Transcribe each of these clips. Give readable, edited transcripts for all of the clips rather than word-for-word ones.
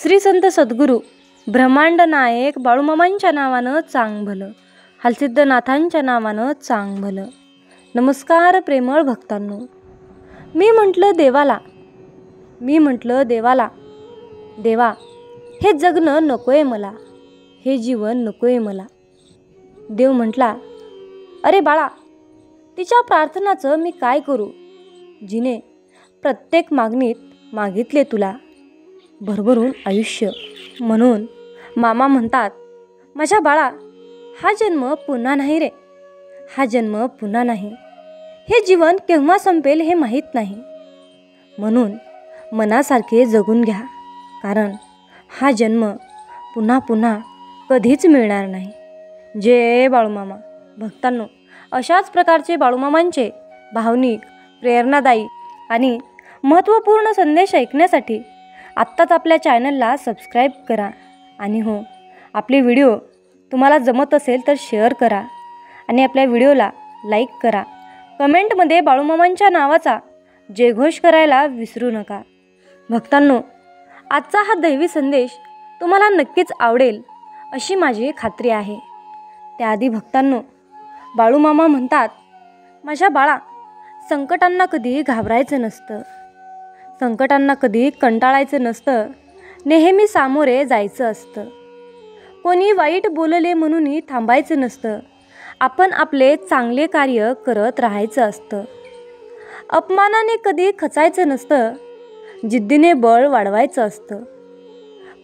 श्री संत सद्गुरू ब्रह्मांड नायक बाळूमामांच्या नावानं चांग भलं, हलसिद्धनाथांच्या नावानं चांग भलं. नमस्कार प्रेमळ भक्तांनो. मी म्हटलं देवाला, देवा हे जगणं नकोय मला, हे जीवन नकोय मला. देव म्हटला, अरे बाळा, तिच्या प्रार्थनाचं मी काय करू, जिने प्रत्येक मागणीत मागितले तुला भरभरून आयुष्य. म्हणून मामा म्हणतात, माझ्या बाळा, हा जन्म पुन्हा नाही रे, हा जन्म पुन्हा नाही. हे जीवन केव्हा संपेल हे माहीत नाही. म्हणून मनासारखे जगून घ्या, कारण हा जन्म पुन्हा पुन्हा कधीच मिळणार नाही. जय बाळूमामा. भक्तांनो, अशाच प्रकारचे बाळूमामांचे भावनिक, प्रेरणादायी आणि महत्त्वपूर्ण संदेश ऐकण्यासाठी आत्ताच आपल्या चॅनलला सबस्क्राईब करा. आणि हो, आपले व्हिडिओ तुम्हाला जमत असेल तर शेअर करा आणि आपल्या व्हिडिओला लाईक करा. कमेंटमध्ये बाळूमामांच्या नावाचा जयघोष करायला विसरू नका. भक्तांनो, आजचा हा दैवी संदेश तुम्हाला नक्कीच आवडेल अशी माझी खात्री आहे. त्याआधी भक्तांनो, बाळूमामा म्हणतात, माझ्या बाळा, संकटांना कधी घाबरायचं नसतं, संकटांना कधी कंटाळायचं नसतं, नेहमी सामोरे जायचं असतं. कोणी वाईट बोलले म्हणूनही थांबायचं नसतं, आपण आपले चांगले कार्य करत राहायचं असतं. अपमानाने कधी खचायचं नसतं, जिद्दीने बळ वाढवायचं असतं.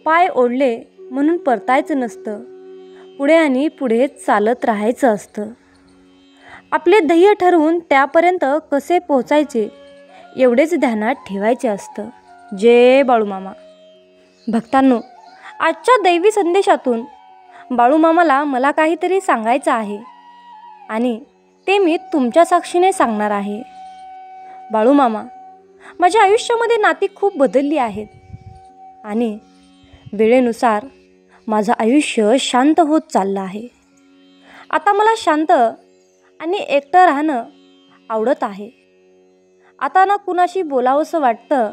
पाय ओढले म्हणून परतायचं नसतं, पुढे आणि पुढे चालत राहायचं असतं. आपले ध्येय ठरवून त्यापर्यंत कसे पोहोचायचे एवढेच ध्यानात ठेवायचे असतं. जय बाळूमामा. भक्तांनो, आजच्या दैवी संदेशातून बाळूमामाला मला काहीतरी सांगायचं आहे आणि ते मी तुमच्या साक्षीने सांगणार आहे. बाळूमामा, माझ्या आयुष्यामध्ये नाती खूप बदलली आहेत आणि वेळेनुसार माझं आयुष्य शांत होत चाललं आहे. आता मला शांत आणि एकटं राहणं आवडत आहे. आता ना कुणाशी बोलावंसं वाटतं,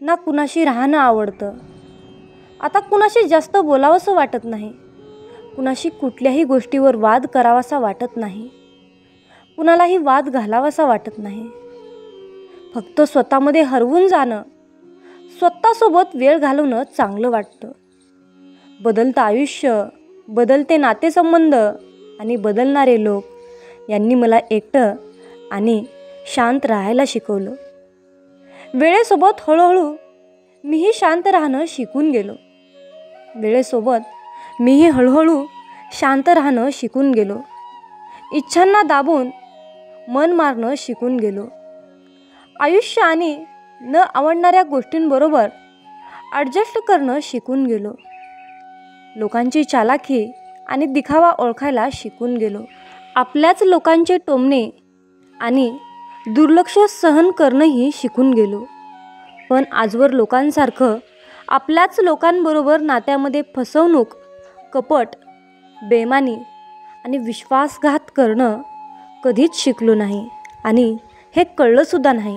ना कुणाशी राहणं आवडतं. आता कुणाशी जास्त बोलावंसं वाटत नाही, कुणाशी कुठल्याही गोष्टीवर वाद करावासा वाटत नाही, कुणालाही वाद घालावासा वाटत नाही. फक्त स्वतःमध्ये हरवून जाणं, स्वतःसोबत वेळ घालवणं चांगलं वाटतं. बदलतं आयुष्य, बदलते नातेसंबंध आणि बदलणारे लोक यांनी मला एकटं आणि शांत राहायला शिकवलं. वेळेसोबत हळूहळू मीही शांत राहणं शिकून गेलो. वेळेसोबत मीही हळूहळू शांत राहणं शिकून गेलो. इच्छांना दाबून मन मारणं शिकून गेलो. आयुष्य आणि न आवडणाऱ्या गोष्टींबरोबर ॲडजस्ट करणं शिकून गेलो. लोकांची चालाखी आणि दिखावा ओळखायला शिकून गेलो. आपल्याच लोकांचे टोमणे आणि दुर्लक्ष सहन करणंही शिकून गेलो. पण आजवर लोकांसारखं आपल्याच लोकांबरोबर नात्यामध्ये फसवणूक, कपट, बेमानी आणि विश्वासघात करणं कधीच शिकलो नाही आणि हे कळलंसुद्धा नाही.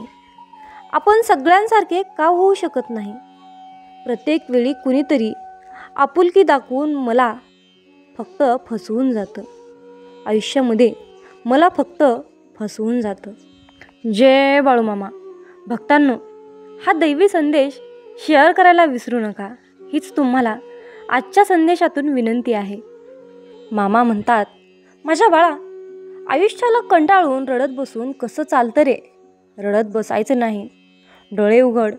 आपण सगळ्यांसारखे का होऊ शकत नाही? प्रत्येक वेळी कुणीतरी आपुलकी दाखवून मला फक्त फसवून जातं. आयुष्यामध्ये मला फक्त फसवून जातं. जय बाळूमामा. भक्तांनो, हा दैवी संदेश शेअर करायला विसरू नका, हीच तुम्हाला आजच्या संदेशातून विनंती आहे. मामा म्हणतात, माझ्या बाळा, आयुष्याला कंटाळून रडत बसून कसं चालतं रे? रडत बसायचं नाही. डोळे उघड,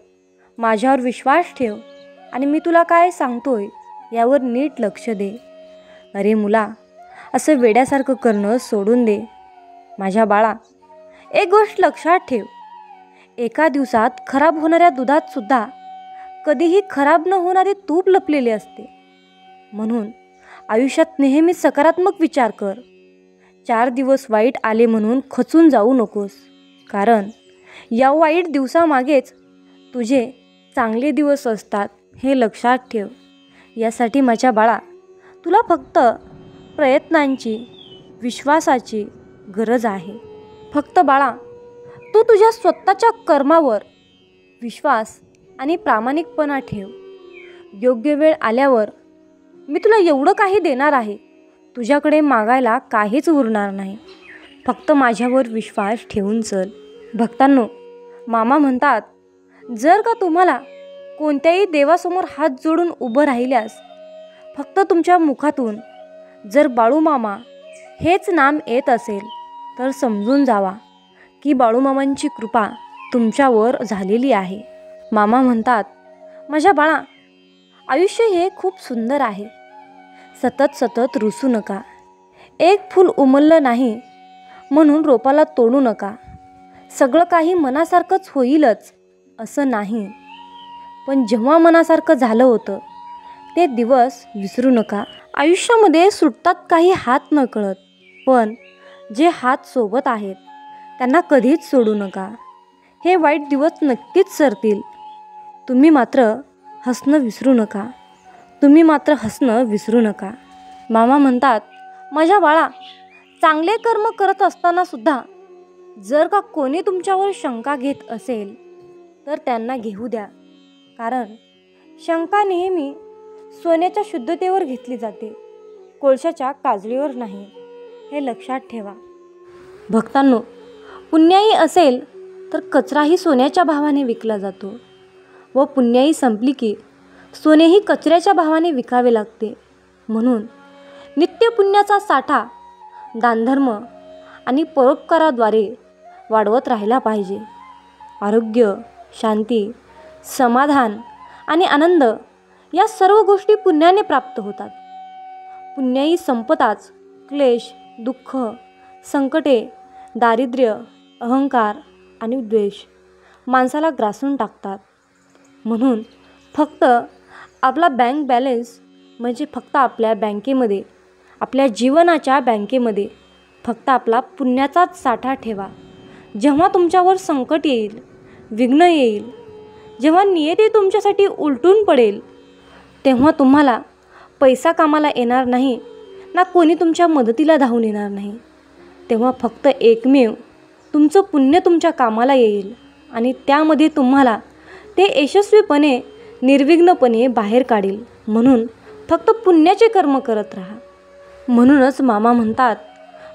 माझ्यावर विश्वास ठेव आणि मी तुला काय सांगतोय यावर नीट लक्ष दे. अरे मुला, असं वेड्यासारखं करणं सोडून दे. माझ्या बाळा, एक गोष्ट लक्षात ठेव, एका दिवसात खराब होणाऱ्या दुधात सुद्धा कधीही खराब न होणारे तूप लपलेले असते. म्हणून आयुष्यात नेहमी सकारात्मक विचार कर. 4 दिवस वाईट आले म्हणून खचून जाऊ नकोस, कारण या वाईट दिवसामागेच तुझे चांगले दिवस असतात हे लक्षात ठेव. यासाठी माझ्या बाळा, तुला फक्त प्रयत्नांची, विश्वासाची गरज आहे. फक्त बाळा, तू तुझ्या स्वतःच्या कर्मावर विश्वास आणि प्रामाणिकपणा ठेव. योग्य वेळ आल्यावर मी तुला एवढं काही देणार आहे, तुझ्याकडे मागायला काहीच उरणार नाही. फक्त माझ्यावर विश्वास ठेवून चल. भक्तांनो, मामा म्हणतात, जर का तुम्हाला कोणत्याही देवासमोर हात जोडून उभं राहिल्यास फक्त तुमच्या मुखातून जर बाळूमामा हेच नाम येत असेल तर समजून जावा की बाळूमामांची कृपा तुमच्यावर झालेली आहे. मामा म्हणतात, माझ्या बाळा, आयुष्य हे खूप सुंदर आहे. सतत सतत रुसू नका. एक फूल उमललं नाही म्हणून रोपाला तोडू नका. सगळं काही मनासारखंच होईलच असं नाही, पण जेव्हा मनासारखं झालं होतं ते दिवस विसरू नका. आयुष्यामध्ये सुटतात काही हात नकळत, पण जे हात सोबत आहेत त्यांना कधीच सोडू नका. हे वाईट दिवस नक्कीच सरतील. तुम्ही मात्र हसणं विसरू नका. तुम्ही मात्र हसणं विसरू नका. मामा म्हणतात, माझ्या बाळा, चांगले कर्म करत असताना सुद्धा जर का कोणी तुमच्यावर शंका घेत असेल तर त्यांना घेऊ द्या. कारण शंका नेहमी सोन्याच्या शुद्धतेवर घेतली जाते, कोळशाच्या काजळीवर नाही. हे लक्षात ठेवा. भक्तांनो, पुण्याई असेल तर कचराही सोन्याच्या भावाने विकला जातो व पुण्याई संपली की सोनेही कचऱ्याच्या भावाने विकावे लागते. म्हणून नित्य पुण्याचा साठा दानधर्म आणि परोपकाराद्वारे वाढवत राहिला पाहिजे. आरोग्य, शांती, समाधान आणि आनंद या सर्व गोष्टी पुण्याने प्राप्त होतात. पुण्याई संपताच क्लेश, दुःख, संकटे, दारिद्र्य, अहंकार आणि द्वेष माणसाला ग्रासून टाकतात. म्हणून फक्त आपला बँक बॅलन्स म्हणजे फक्त आपल्या बँकेमध्ये, आपल्या जीवनाच्या बँकेमध्ये फक्त आपला पुण्याचाच साठा ठेवा. जेव्हा तुमच्यावर संकट येईल, विघ्न येईल, जेव्हा नियती तुमच्यासाठी उलटून पडेल, तेव्हा तुम्हाला पैसा कामाला येणार नाही ना कोणी तुमच्या मदतीला धावून येणार नाही. तेव्हा फक्त एकमेव तुमचं पुण्य तुमच्या कामाला येईल आणि त्यामध्ये तुम्हाला ते यशस्वीपणे, निर्विघ्नपणे बाहेर काढेल. म्हणून फक्त पुण्याचे कर्म करत राहा. म्हणूनच मामा म्हणतात,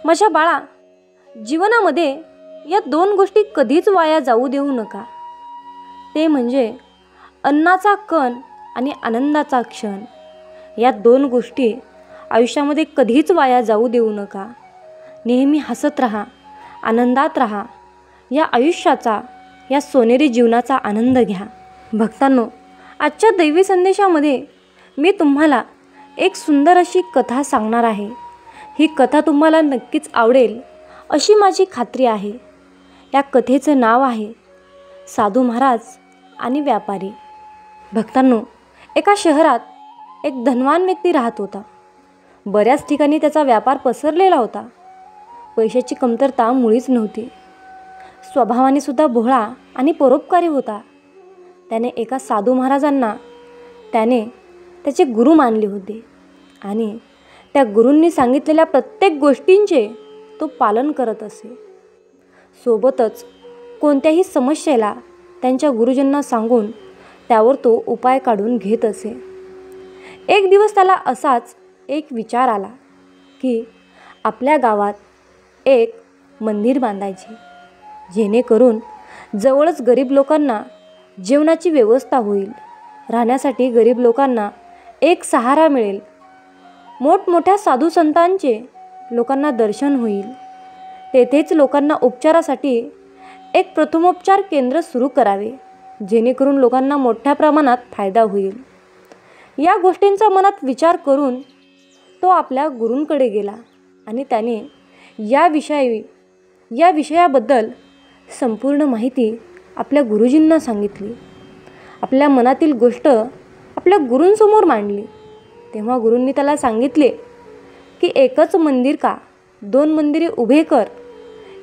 माझ्या बाळा, जीवनामध्ये या 2 गोष्टी कधीच वाया जाऊ देऊ नका. ते म्हणजे अन्नाचा कण आणि आनंदाचा क्षण. या 2 गोष्टी आयुष्यामध्ये कधीच वाया जाऊ देऊ नका. नेहमी हसत राहा, आनंदात राहा. या आयुष्याचा, या सोनेरी जीवनाचा आनंद घ्या. भक्तांनो, आजच्या दैवी संदेशामध्ये मी तुम्हाला एक सुंदर अशी कथा सांगणार आहे. ही कथा तुम्हाला नक्कीच आवडेल अशी माझी खात्री आहे. या कथेचं नाव आहे साधू महाराज आणि व्यापारी. भक्तांनो, एका शहरात एक धनवान व्यक्ती राहत होता. बऱ्याच ठिकाणी त्याचा व्यापार पसरलेला होता. पैशाची कमतरता मुळीच नव्हती. स्वभावाने सुद्धा भोळा आणि परोपकारी होता. त्याने एका साधू महाराजांना त्याने त्याचे गुरु मानले होते आणि त्या गुरूंनी सांगितलेल्या प्रत्येक गोष्टींचे तो पालन करत असे. सोबतच कोणत्याही समस्येला त्यांच्या गुरुजींना सांगून त्यावर तो उपाय काढून घेत असे. एक दिवस त्याला असाच एक विचार आला की आपल्या गावात एक मंदिर बांधायचे, जेणेकरून जवळच गरीब लोकांना जेवणाची व्यवस्था होईल, राहण्यासाठी गरीब लोकांना एक सहारा मिळेल, मोठमोठ्या साधू संतांचे लोकांना दर्शन होईल. तेथेच लोकांना उपचारासाठी एक प्रथमोपचार केंद्र सुरू करावे, जेणेकरून लोकांना मोठ्या प्रमाणात फायदा होईल. या गोष्टींचा मनात विचार करून तो आपल्या गुरूंकडे गेला आणि त्याने या विषयाबद्दल संपूर्ण माहिती आपल्या गुरुजींना सांगितली. आपल्या मनातील गोष्ट आपल्या गुरूंसमोर मांडली. तेव्हा गुरूंनी त्याला सांगितले की एकच मंदिर का 2 मंदिरे उभे कर,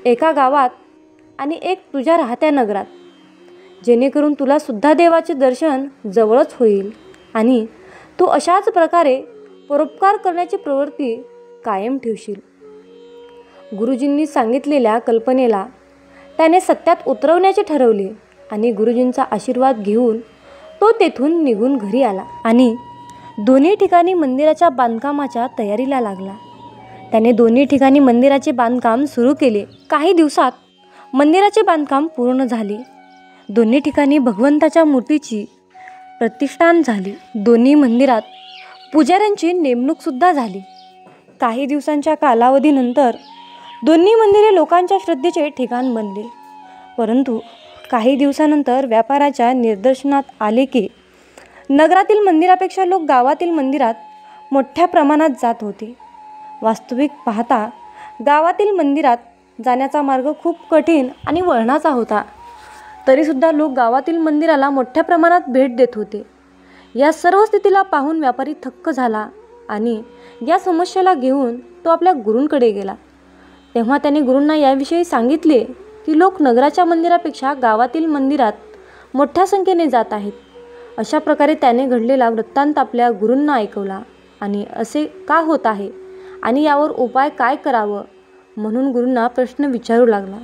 एका गावात आणि एक तुझ्या राहत्या नगरात, जेणेकरून तुला सुद्धा देवाचे दर्शन जवळच होईल आणि तू अशाच प्रकारे परोपकार करण्याची प्रवृत्ती कायम ठेवशील. गुरुजींनी सांगितलेल्या कल्पनेला त्याने सत्यात उतरवण्याचे ठरवले आणि गुरुजींचा आशीर्वाद घेऊन तो तेथून निघून घरी आला आणि दोन्ही ठिकाणी मंदिराच्या बांधकामाच्या तयारीला लागला. त्याने दोन्ही ठिकाणी मंदिराचे बांधकाम सुरू केले. काही दिवसात मंदिराचे बांधकाम पूर्ण झाले. दोन्ही ठिकाणी भगवंताच्या मूर्तीची प्रतिष्ठान झाली. दोन्ही मंदिरात पुजाऱ्यांची नेमणूकसुद्धा झाली. काही दिवसांच्या कालावधीनंतर दोन्ही मंदिरे लोकांच्या श्रद्धेचे ठिकाण बनले. परंतु काही दिवसानंतर व्यापाराच्या निदर्शनात आले की नगरातील मंदिरापेक्षा लोक गावातील मंदिरात मोठ्या प्रमाणात जात होते. वास्तविक पाहता गावातील मंदिरात जाण्याचा मार्ग खूप कठीण आणि वळणाचा होता. तरीसुद्धा लोक गावातील मंदिराला मोठ्या प्रमाणात भेट देत होते. या सर्व स्थितीला पाहून व्यापारी थक्क झाला आणि या समस्येला घेऊन तो आपल्या गुरूंकडे गेला. तेव्हा त्याने गुरूंना याविषयी सांगितले की लोक नगराच्या मंदिरापेक्षा गावातील मंदिरात मोठ्या संख्येने जात आहेत. अशा प्रकारे त्याने घडलेला वृत्तांत आपल्या गुरूंना ऐकवला आणि असे का होत आहे आणि यावर उपाय काय करावं म्हणून गुरूंना प्रश्न विचारू लागला.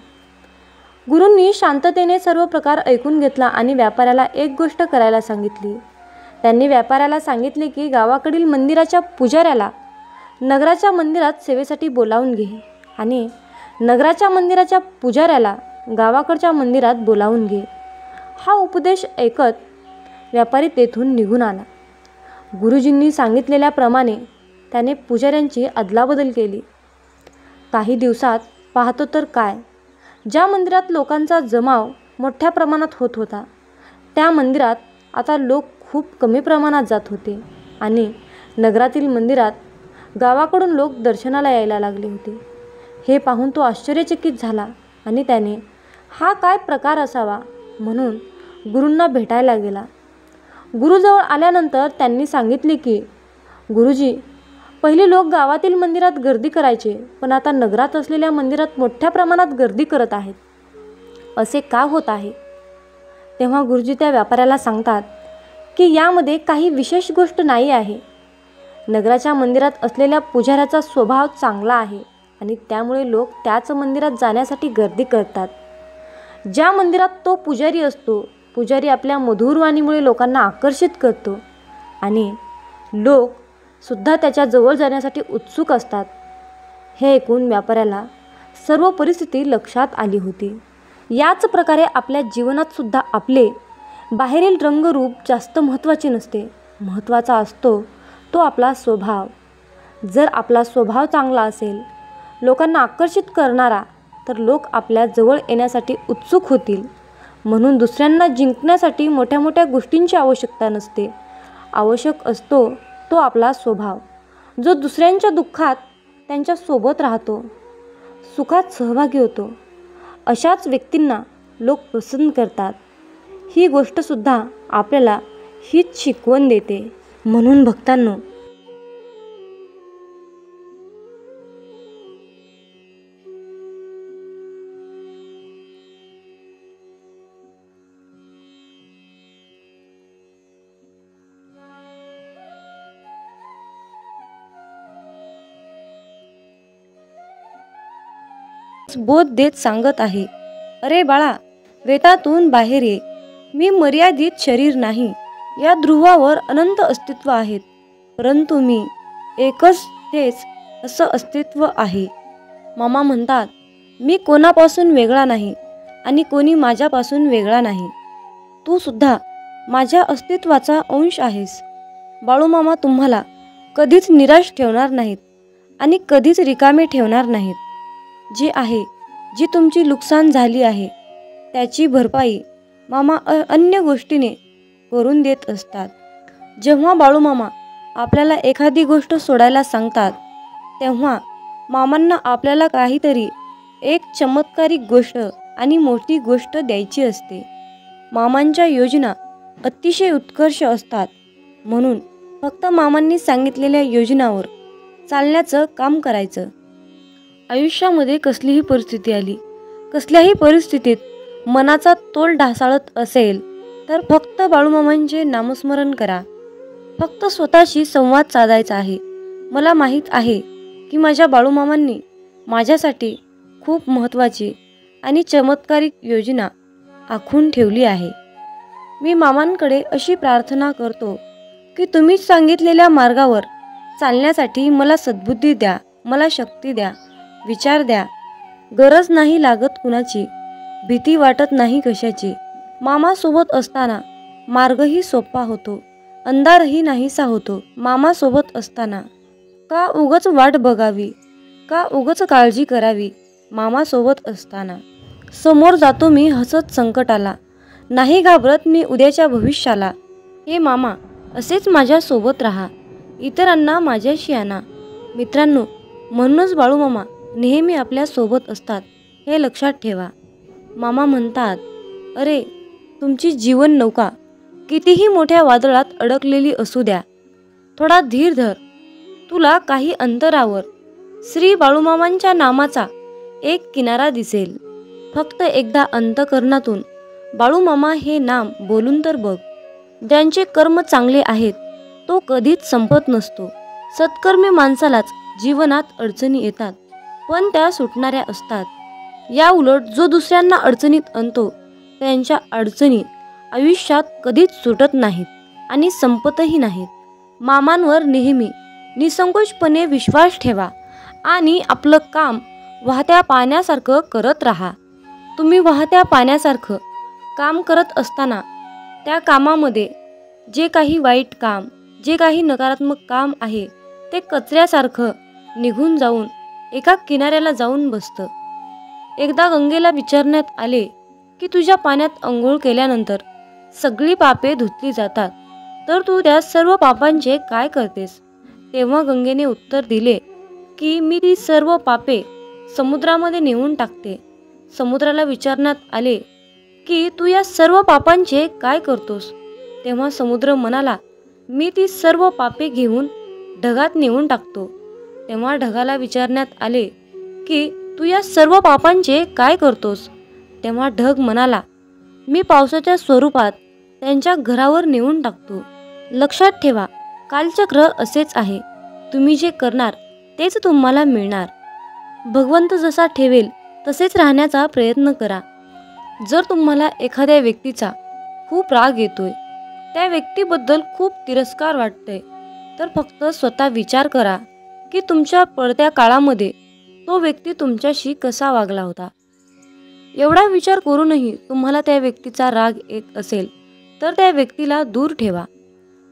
गुरूंनी शांततेने सर्व प्रकार ऐकून घेतला आणि व्यापाऱ्याला एक गोष्ट करायला सांगितली. त्यांनी व्यापाऱ्याला सांगितले की गावाकडील मंदिराच्या पुजाऱ्याला नगराच्या मंदिरात सेवेसाठी बोलावून घे आणि नगराच्या मंदिराच्या पुजाऱ्याला गावाकडच्या मंदिरात बोलावून घे. हा उपदेश ऐकत व्यापारी तेथून निघून आला. गुरुजींनी सांगितलेल्याप्रमाणे त्याने पुजाऱ्यांची अदलाबदल केली. काही दिवसात पाहतो तर काय, ज्या मंदिरात लोकांचा जमाव मोठ्या प्रमाणात होत होता त्या मंदिरात आता लोक खूप कमी प्रमाणात जात होते आणि नगरातील मंदिरात गावाकडून लोक दर्शनाला यायला लागले होते. हे पाहून तो आश्चर्यचकित झाला आणि त्याने हा काय प्रकार असावा म्हणून गुरूंना भेटायला गेला. गुरुजवळ आल्यानंतर त्यांनी सांगितले की गुरुजी, पहिले लोक गावातील मंदिरात गर्दी करायचे, पण आता नगरात असलेल्या मंदिरात मोठ्या प्रमाणात गर्दी करत आहेत. असे का होत आहे? तेव्हा गुरुजी त्या व्यापाऱ्याला सांगतात की यामध्ये काही विशेष गोष्ट नाही आहे. नगराच्या मंदिरात असलेल्या पुजाऱ्याचा स्वभाव चांगला आहे आणि त्यामुळे लोक त्याच मंदिरात जाण्यासाठी गर्दी करतात. ज्या मंदिरात तो पुजारी असतो, पुजारी आपल्या मधुर वाणीमुळे लोकांना आकर्षित करतो आणि लोक सुद्धा त्याच्या जवळ जाण्यासाठी उत्सुक असतात. हे ऐकून व्यापाऱ्याला सर्व परिस्थिती लक्षात आली होती. याच प्रकारे आपल्या जीवनात सुद्धा आपले बाहेरील रंगरूप जास्त महत्त्वाचे नसते. महत्त्वाचा असतो तो आपला स्वभाव. जर आपला स्वभाव चांगला असेल, लोकांना आकर्षित करणारा, तर लोक आपल्या जवळ येण्यासाठी उत्सुक होतील. म्हणून दुसऱ्यांना जिंकण्यासाठी मोठ्या मोठ्या गोष्टींची आवश्यकता नसते. आवश्यक असतो तो आपला स्वभाव, जो दुसऱ्यांच्या दुःखात त्यांच्यासोबत राहतो, सुखात सहभागी होतो. अशाच व्यक्तींना लोक पसंत करतात. ही गोष्टसुद्धा आपल्याला हीच शिकवण देते. म्हणून भक्तांनो, बोध देत सांगत आहे, अरे बाळा, वेतातून बाहेर ये. मी मर्यादित शरीर नाही. या ध्रुवावर अनंत अस्तित्व आहेत, परंतु मी एकच हेच असं अस्तित्व आहे. मामा म्हणतात, मी कोणापासून वेगळा नाही आणि कोणी माझ्यापासून वेगळा नाही. तू सुद्धा माझ्या अस्तित्वाचा अंश आहेस. बाळूमामा तुम्हाला कधीच निराश ठेवणार नाहीत आणि कधीच रिकामे ठेवणार नाहीत. जे आहे, जी तुमची नुकसान झाली आहे त्याची भरपाई मामा अन्य गोष्टीने करून देत असतात. जेव्हा बाळूमामा आपल्याला एखादी गोष्ट सोडायला सांगतात तेव्हा मामांना आपल्याला काहीतरी एक चमत्कारिक गोष्ट आणि मोठी गोष्ट द्यायची असते. मामांच्या योजना अतिशय उत्कर्ष असतात. म्हणून फक्त मामांनी सांगितलेल्या योजनावर चालण्याचं काम करायचं. आयुष्यामध्ये कसलीही परिस्थिती आली, कसल्याही परिस्थितीत मनाचा तोल ढासाळत असेल तर फक्त बाळूमामांचे नामस्मरण करा. फक्त स्वतःशी संवाद साधायचा आहे. मला माहीत आहे की माझ्या बाळूमामांनी माझ्यासाठी खूप महत्त्वाची आणि चमत्कारिक योजना आखून ठेवली आहे. मी मामांकडे अशी प्रार्थना करतो की तुम्ही सांगितलेल्या मार्गावर चालण्यासाठी मला सद्बुद्धी द्या, मला शक्ती द्या, विचार द्या. गरज नाही लागत कुणाची, भीती वाटत नाही कशाची. मामासोबत असताना मार्गही सोपा होतो, अंधारही नाहीसा होतो. मामासोबत असताना का उगच वाट बघावी, का उगच काळजी करावी. मामासोबत असताना समोर जातो मी हसत संकटाला, नाही घाबरत मी उद्याच्या भविष्याला. हे मामा असेच माझ्यासोबत राहा, इतरांना माझ्याशी आणा. मित्रांनो, म्हणूनच बाळूमामा नेहमी आपल्यासोबत असतात हे लक्षात ठेवा. मामा म्हणतात, अरे तुमची जीवन नौका कितीही मोठ्या वादळात अडकलेली असू द्या, थोडा धीर धर. तुला काही अंतरावर श्री बाळूमामांच्या नामाचा एक किनारा दिसेल. फक्त एकदा अंतःकरणातून बाळूमामा हे नाम बोलून तर बघ. ज्यांचे कर्म चांगले आहेत तो कधीच संपत नसतो. सत्कर्मी माणसालाच जीवनात अडचणी येतात, पण त्या सुटणाऱ्या असतात. या उलट जो दुसऱ्यांना अडचणीत आणतो त्यांच्या अडचणी आयुष्यात कधीच सुटत नाहीत आणि संपतही नाहीत. मामांवर नेहमी निसंकोचपणे विश्वास ठेवा आणि आपलं काम वाहत्या पाण्यासारखं करत राहा. तुम्ही वाहत्या पाण्यासारखं काम करत असताना त्या कामामध्ये जे काही वाईट काम, जे काही नकारात्मक काम आहे ते कचऱ्यासारखं निघून जाऊन एका किनाऱ्याला जाऊन बसतं. एकदा गंगेला विचारण्यात आले की तुझ्या पाण्यात अंघोळ केल्यानंतर सगळी पापे धुतली जातात, तर तू त्या सर्व पापांचे काय करतेस? तेव्हा गंगेने उत्तर दिले की मी ती सर्व पापे समुद्रामध्ये नेऊन टाकते. समुद्राला विचारण्यात आले की तू या सर्व पापांचे काय करतोस? तेव्हा समुद्र म्हणाला, मी ती सर्व पापे घेऊन ढगात नेऊन टाकतो. तेव्हा ढगाला विचारण्यात आले की तू या सर्व पापांचे काय करतोस? तेव्हा ढग म्हणाला, मी पावसाच्या स्वरूपात त्यांच्या घरावर नेऊन टाकतो. लक्षात ठेवा, कालचक्र असेच आहे. तुम्ही जे करणार तेच तुम्हाला मिळणार. भगवंत जसा ठेवेल तसेच राहण्याचा प्रयत्न करा. जर तुम्हाला एखाद्या व्यक्तीचा खूप राग येतोय, त्या व्यक्तीबद्दल खूप तिरस्कार वाटतंय, तर फक्त स्वतः विचार करा की तुमच्या पडत्या काळामध्ये तो व्यक्ती तुमच्याशी कसा वागला होता. एवढा विचार करूनही तुम्हाला त्या व्यक्तीचा राग येत असेल तर त्या व्यक्तीला दूर ठेवा.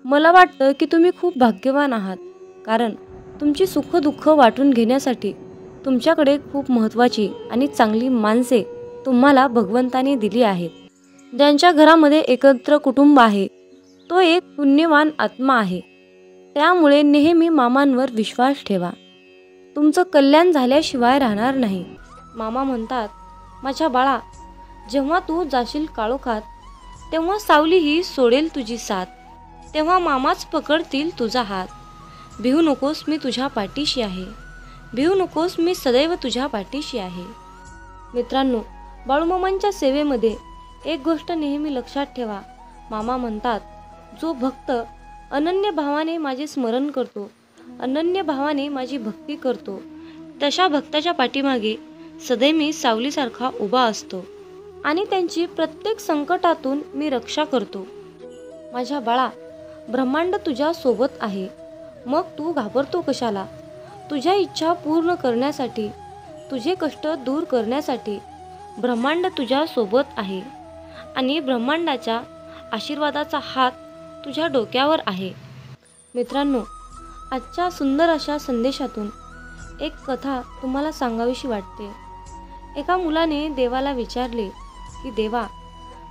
मला वाटतं की तुम्ही खूप भाग्यवान आहात, कारण तुमची सुखदुःख वाटून घेण्यासाठी तुमच्याकडे खूप महत्त्वाची आणि चांगली माणसे तुम्हाला भगवंताने दिली आहेत. ज्यांच्या घरामध्ये एकत्र कुटुंब आहे तो एक पुण्यवान आत्मा आहे. त्यामुळे नेहमी मामांवर विश्वास ठेवा. तुमचं कल्याण झाल्याशिवाय राहणार नाही. मामा म्हणतात, माझ्या बाळा, जेव्हा तू जाशील काळोखात तेव्हा सावलीही सोडेल तुझी साथ. तेव्हा मामाच पकडतील तुझा हात. भिवू नकोस, मी तुझ्या पाठीशी आहे. भिवू नकोस, मी सदैव तुझ्या पाठीशी आहे. मित्रांनो, बाळूमामांच्या सेवेमध्ये एक गोष्ट नेहमी लक्षात ठेवा. मामा म्हणतात, जो भक्त अनन्य भावाने माझे स्मरण करतो, अनन्य भावाने माझी भक्ती करतो, तशा भक्ताच्या पाठीमागे सदैव मी सावलीसारखा उभा असतो आणि त्यांची प्रत्येक संकटातून मी रक्षा करतो. माझ्या बाळा, ब्रह्मांड तुझ्या सोबत आहे, मग तू घाबरतो कशाला? तुझ्या इच्छा पूर्ण करण्यासाठी, तुझे कष्ट दूर करण्यासाठी ब्रह्मांड तुझ्या सोबत आहे आणि ब्रह्मांडाच्या आशीर्वादाचा हात तुझ्या डोक्यावर आहे. मित्रांनो, आजच्या सुंदर अशा संदेशातून एक कथा तुम्हाला सांगावीशी वाटते. एका मुलाने देवाला विचारले की देवा,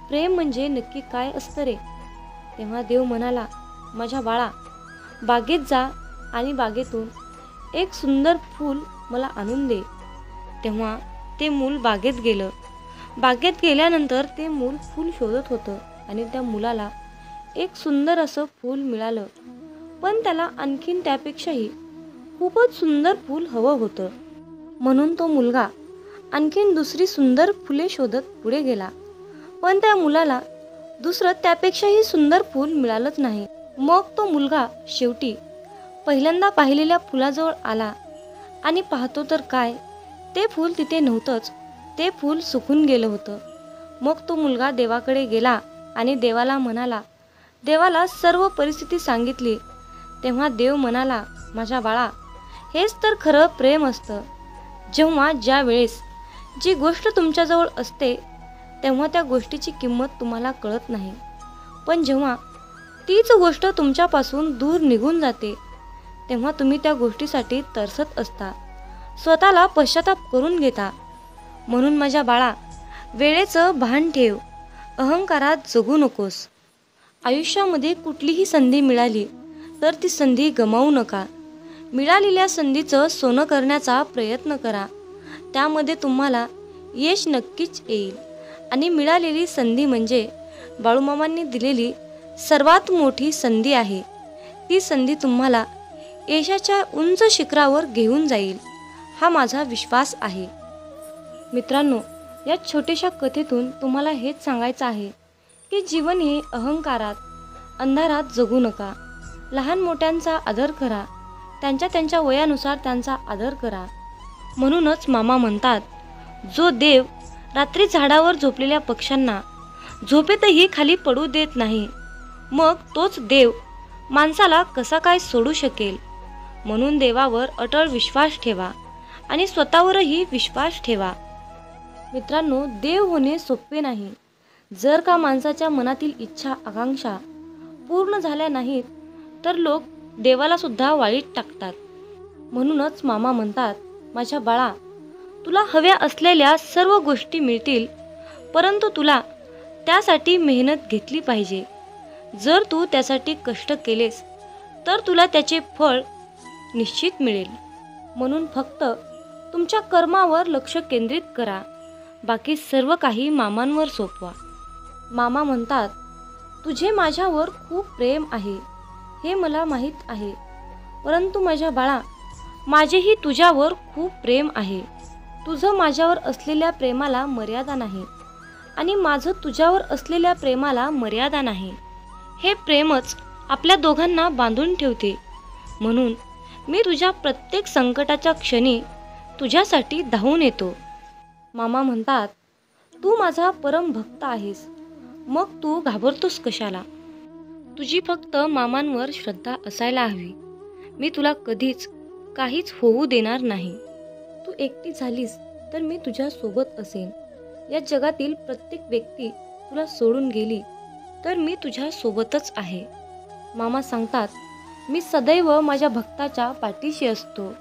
प्रेम म्हणजे नक्की काय असतं रे? तेव्हा देव म्हणाला, माझ्या बाळा, बागेत जा आणि बागेतून एक सुंदर फूल मला आणून दे. तेव्हा ते मूल बागेत गेलं. बागेत गेल्यानंतर ते मूल फूल शोधत होतं आणि त्या मुलाला एक सुंदर असं फूल मिळालं, पण त्याला आणखीन त्यापेक्षाही खूपच सुंदर फूल हवं होतं. म्हणून तो मुलगा आणखीन दुसरी सुंदर फुले शोधत पुढे गेला, पण त्या मुलाला दुसरं त्यापेक्षाही सुंदर फूल मिळालंच नाही. मग तो मुलगा शेवटी पहिल्यांदा पाहिलेल्या फुलाजवळ आला आणि पाहतो तर काय, ते फूल तिथे नव्हतंच. ते फूल सुकून गेलं होतं. मग तो मुलगा देवाकडे गेला आणि देवाला सर्व परिस्थिती सांगितली, तेव्हा देव म्हणाला, माझ्या बाळा, हेच तर खरं प्रेम असतं. जेव्हा ज्या वेळेस जी गोष्ट तुमच्याजवळ असते तेव्हा त्या गोष्टीची किंमत तुम्हाला कळत नाही, पण जेव्हा तीच गोष्ट तुमच्यापासून दूर निघून जाते तेव्हा तुम्ही त्या गोष्टीसाठी तरसत असता, स्वतःला पश्चाताप करून घेता. म्हणून माझ्या बाळा, वेळेचं भान ठेव, अहंकारात जगू नकोस. आयुष्यामध्ये कुठलीही संधी मिळाली तर ती संधी गमावू नका. मिळालेल्या संधीचं सोनं करण्याचा प्रयत्न करा, त्यामध्ये तुम्हाला यश नक्कीच येईल. आणि मिळालेली संधी म्हणजे बाळूमामांनी दिलेली सर्वात मोठी संधी आहे. ती संधी तुम्हाला यशाच्या उंच शिखरावर घेऊन जाईल, हा माझा विश्वास आहे. मित्रांनो, या छोट्याशा कथेतून तुम्हाला हेच सांगायचं आहे की जीवन हे अहंकारात, अंधारात जगू नका. लहान मोठ्यांचा आदर करा, त्यांच्या वयानुसार त्यांचा आदर करा. म्हणूनच मामा म्हणतात, जो देव रात्री झाडावर झोपलेल्या पक्ष्यांना झोपेतही खाली पडू देत नाही, मग तोच देव माणसाला कसा काय सोडू शकेल. म्हणून देवावर अटळ विश्वास ठेवा आणि स्वतःवरही विश्वास ठेवा. मित्रांनो, देव होणे सोपे नाही. जर का माणसाच्या मनातील इच्छा आकांक्षा पूर्ण झाल्या नाहीत तर लोक देवाला सुद्धा वाळीत टाकतात. म्हणूनच मामा म्हणतात, माझ्या बाळा, तुला हव्या असलेल्या सर्व गोष्टी मिळतील, परंतु तुला त्यासाठी मेहनत घेतली पाहिजे. जर तू त्यासाठी कष्ट केलेस तर तुला त्याचे फळ निश्चित मिळेल. म्हणून फक्त तुमच्या कर्मावर लक्ष केंद्रित करा, बाकी सर्व काही मामांवर सोपवा. मामा म्हणतात, तुझे माझ्यावर खूप प्रेम आहे हे मला माहीत आहे, परंतु माझ्या बाळा, माझेही तुझ्यावर खूप प्रेम आहे. तुझं माझ्यावर असलेल्या प्रेमाला मर्यादा नाही आणि माझं तुझ्यावर असलेल्या प्रेमाला मर्यादा नाही. हे प्रेमच आपल्या दोघांना बांधून ठेवते. म्हणून मी तुझ्या प्रत्येक संकटाच्या क्षणी तुझ्यासाठी धावून येतो. मामा म्हणतात, तू माझा परम भक्त आहेस, मग तू घाबरतोस कशाला? तुझी फक्त मामांवर श्रद्धा असायला हवी. मी तुला कधीच काहीच होऊ देणार नाही. तू एकटी झालीस तर मी तुझ्या सोबत असेन. या जगातील प्रत्येक व्यक्ती तुला सोडून गेली तर मी तुझ्या सोबतच आहे. मामा सांगतात, मी सदैव माझ्या भक्ताच्या पाठीशी असतो.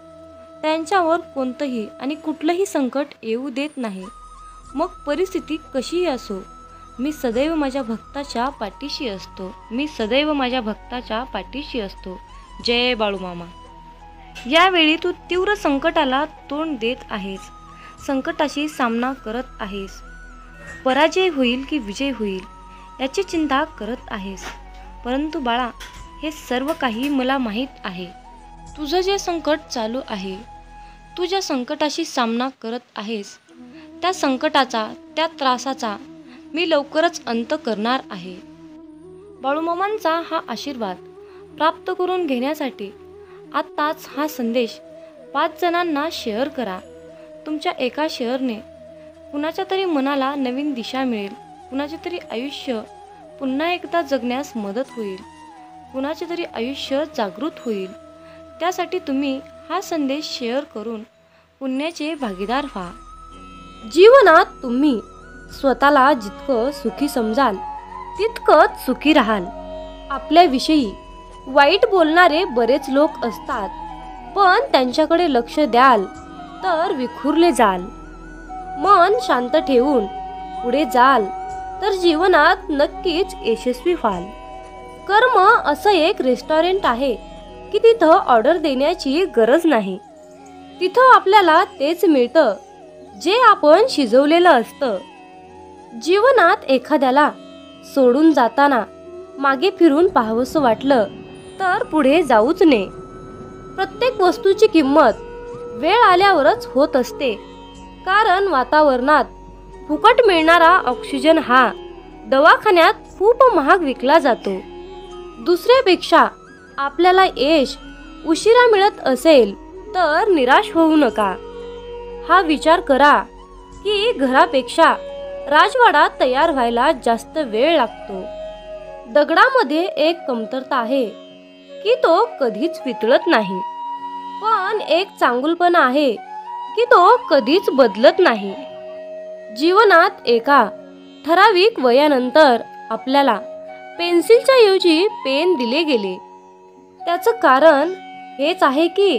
त्यांच्यावर कोणतंही आणि कुठलंही संकट येऊ देत नाही. मग परिस्थिती कशीही असो, मी सदैव माझ्या भक्ताच्या पाठीशी असतो. मी सदैव माझ्या भक्ताच्या पाठीशी असतो. जय बाळूमामा. यावेळी तू तीव्र संकटाला तोंड देत आहेस, संकटाशी सामना करत आहेस. पराजय होईल की विजय होईल याची चिंता करत आहेस. परंतु बाळा, हे सर्व काही मला माहीत आहे. तुझं जे संकट चालू आहे, तू ज्या संकटाशी सामना करत आहेस, त्या संकटाचा, त्या त्रासाचा मी लवकरच अंत करणार आहे. बाळूमामांचा हा आशीर्वाद प्राप्त करून घेण्यासाठी आत्ताच हा संदेश 5 जणांना शेअर करा. तुमच्या एका शेअरने कुणाच्या तरी मनाला नवीन दिशा मिळेल, कुणाचे तरी आयुष्य पुन्हा एकदा जगण्यास मदत होईल, कुणाचे तरी आयुष्य जागृत होईल. त्यासाठी तुम्ही हा संदेश शेअर करून पुण्याचे भागीदार व्हा. जीवनात तुम्ही स्वतःला जितकं सुखी समजाल तितकंच सुखी राहाल. आपल्याविषयी वाईट बोलणारे बरेच लोक असतात, पण त्यांच्याकडे लक्ष द्याल तर विखुरले जाल. मन शांत ठेवून पुढे जाल तर जीवनात नक्कीच यशस्वी व्हाल. कर्म असं एक रेस्टॉरंट आहे की तिथं ऑर्डर देण्याची गरज नाही. तिथं आपल्याला तेच मिळतं जे आपण शिजवलेलं असतं. जीवनात एखाद्याला सोडून जाताना मागे फिरून पाहावंसं वाटलं तर पुढे जाऊच नये. प्रत्येक वस्तूची किंमत वेळ आल्यावरच होत असते, कारण वातावरणात फुकट मिळणारा ऑक्सिजन हा दवाखान्यात खूप महाग विकला जातो. दुसऱ्यापेक्षा आपल्याला यश उशिरा मिळत असेल तर निराश होऊ नका. हा विचार करा की घरापेक्षा राजवाडा तयार व्हायला जास्त वेळ लागतो. दगडामध्ये एक कमतरता आहे की तो कधीच वितळत नाही, पण एक चांगुलपणा आहे की तो कधीच बदलत नाही. जीवनात एका ठराविक वयानंतर आपल्याला पेन्सिलच्या ऐवजी पेन दिले गेले. त्याचं कारण हेच आहे की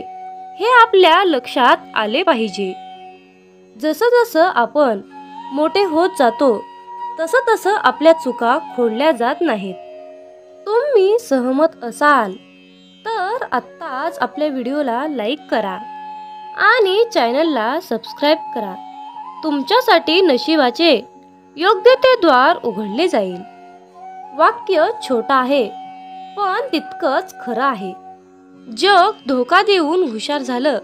हे आपल्या लक्षात आले पाहिजे. जसं जसं आपण मोठे होत जातो तसं तसं आपल्या चुका खोडल्या जात नाहीत. तुम्ही सहमत असाल तर आत्ताच आपल्या व्हिडिओला लाईक करा आणि चॅनलला सबस्क्राईब करा. तुमच्यासाठी नशिबाचे योग्य ते द्वार उघडले जाईल. वाक्य छोटं आहे पण तितकंच खरं आहे. जग धोका देऊन हुशार झालं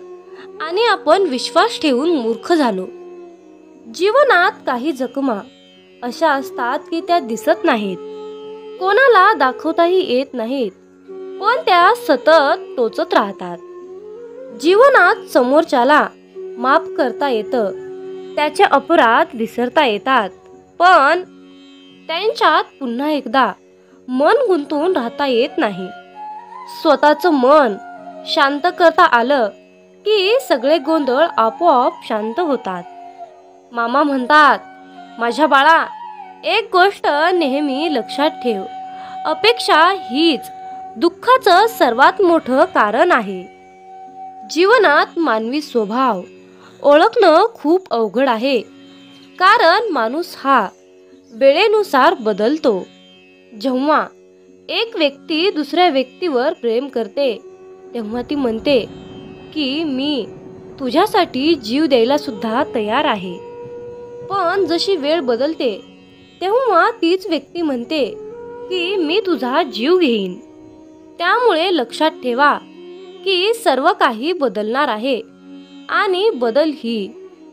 आणि आपण विश्वास ठेवून मूर्ख झालो. जीवनात काही जखमा अशा असतात की त्या दिसत नाहीत, कोणाला दाखवताही येत नाहीत, पण त्या सतत टोचत राहतात. जीवनात समोरच्याला माफ करता येतं, त्याचे अपराध विसरता येतात, पण त्यांच्यात पुन्हा एकदा मन गुंतून राहता येत नाही. स्वतःचं मन शांत करता आलं की सगळे गोंधळ आपोआप शांत होतात. मामा म्हणतात, माझ्या बाळा, एक गोष्ट नेहमी लक्षात ठेव, अपेक्षा हीच दुःखाचं सर्वात मोठं कारण आहे. जीवनात मानवी स्वभाव ओळखणं खूप अवघड आहे, कारण माणूस हा वेळेनुसार बदलतो. जेव्हा एक व्यक्ती दुसऱ्या व्यक्तीवर प्रेम करते तेव्हा ती म्हणते की मी तुझ्यासाठी जीव द्यायला सुद्धा तयार आहे. पण जशी वेळ बदलते तेव्हा तीच व्यक्ती म्हणते की मी तुझा जीव घेईन. त्यामुळे लक्षात ठेवा की सर्व काही बदलणार आहे आणि बदल ही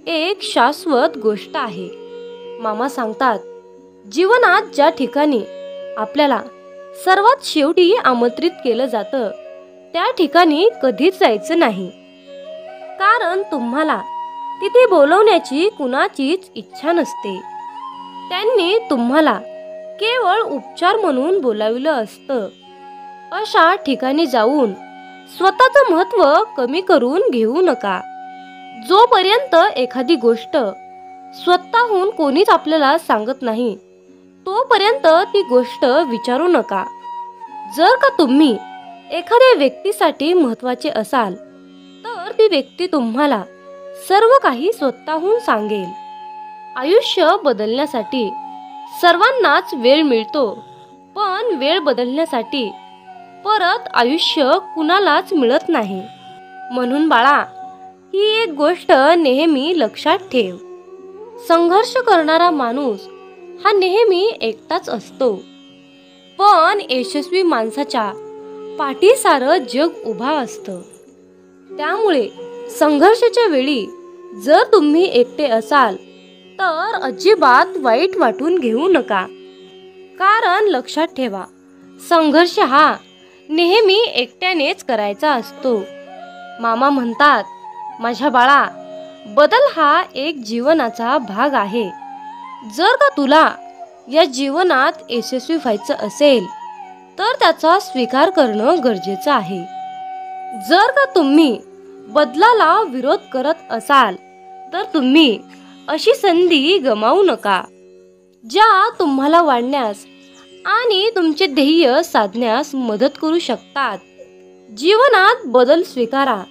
एक शाश्वत गोष्ट आहे. मामा सांगतात, जीवनात ज्या ठिकाणी आपल्याला सर्वात शेवटी आमंत्रित केलं जातं त्या ठिकाणी कधीच जायचं नाही, कारण तुम्हाला तिथे बोलवण्याची कुणाचीच इच्छा नसते. त्यांनी तुम्हाला केवळ उपचार म्हणून बोलावलं असतं. अशा ठिकाणी जाऊन स्वतःचं महत्त्व कमी करून घेऊ नका. जोपर्यंत एखादी गोष्ट स्वतःहून कोणीच आपल्याला सांगत नाही तोपर्यंत ती गोष्ट विचारू नका. जर का तुम्ही एखाद्या व्यक्तीसाठी महत्त्वाचे असाल तर ती व्यक्ती तुम्हाला सर्व काही स्वतःहून सांगेल. आयुष्य बदलण्यासाठी सर्वांनाच वेळ मिळतो, पण वेळ बदलण्यासाठी परत आयुष्य कुणालाच मिळत नाही. म्हणून बाळा, ही एक गोष्ट नेहमी लक्षात ठेव, संघर्ष करणारा माणूस हा नेहमी एकटाच असतो, पण यशस्वी माणसाच्या पाठी सारं जग उभा असतं. त्यामुळे संघर्षाच्या वेळी जर तुम्ही एकटे असाल तर अजिबात वाईट वाटून घेऊ नका, कारण लक्षात ठेवा, संघर्ष हा नेहमी एकट्यानेच करायचा असतो. मामा म्हणतात, माझ्या बाळा, बदल हा एक जीवनाचा भाग आहे. जर का तुला या जीवनात यशस्वी व्हायचं असेल तर त्याचा स्वीकार करणं गरजेचं आहे. जर का तुम्ही बदलाला विरोध करत असाल तर तुम्ही अशी संधी गमावू नका, ज्या तुम्हाला वाढण्यास आणि तुमचे ध्येय साधण्यास मदत करू शकतात. जीवनात बदल स्वीकारा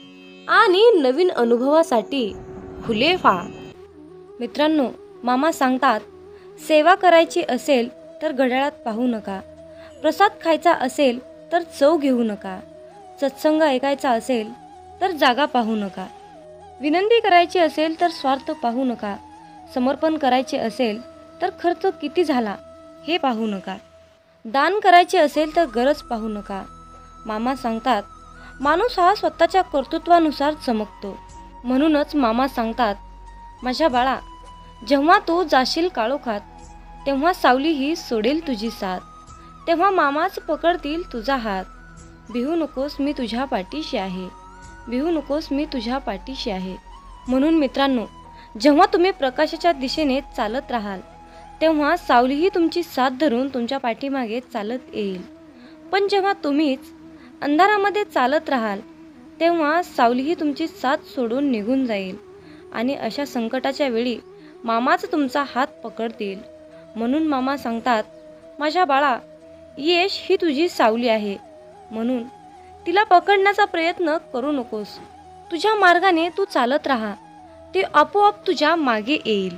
आणि नवीन अनुभवासाठी खुले व्हा. मित्रांनो, मामा सांगतात, सेवा करायची असेल तर घड्याळात पाहू नका, प्रसाद खायचा असेल तर चव घेऊ नका, सत्संग ऐकायचा असेल तर जागा पाहू नका, विनंती करायची असेल तर स्वार्थ पाहू नका, समर्पण करायचे असेल तर खर्च किती झाला हे पाहू नका, दान करायचे असेल तर गरज पाहू नका. मामा सांगतात, माणूस हा स्वतःच्या कर्तृत्वानुसार चमकतो. म्हणूनच मामा सांगतात, माझ्या बाळा, जेव्हा तू जाशील काळोखात तेव्हा सावली ही सोडेल तुझी साथ, तेव्हा मामाच पकडतील तुझा हात. भिवू नकोस, मी तुझ्या पाठीशी आहे, भिवू नकोस, मी तुझ्या पाठीशी आहे. म्हणून मित्रांनो, जेव्हा तुम्ही प्रकाशाच्या दिशेने चालत राहाल तेव्हा सावलीही तुमची साथ धरून तुमच्या पाठीमागे चालत येईल. पण जेव्हा तुम्हीच अंधारामध्ये चालत राहाल तेव्हा सावलीही तुमची साथ सोडून निघून जाईल आणि अशा संकटाच्या वेळी मामाच तुमचा हात पकडतील. म्हणून मामा सांगतात, माझ्या बाळा, यश ही तुझी सावली आहे, म्हणून तिला पकडण्याचा प्रयत्न करू नकोस. तुझ्या मार्गाने तू चालत राहा, ते आपोआप तुझ्या मागे येईल.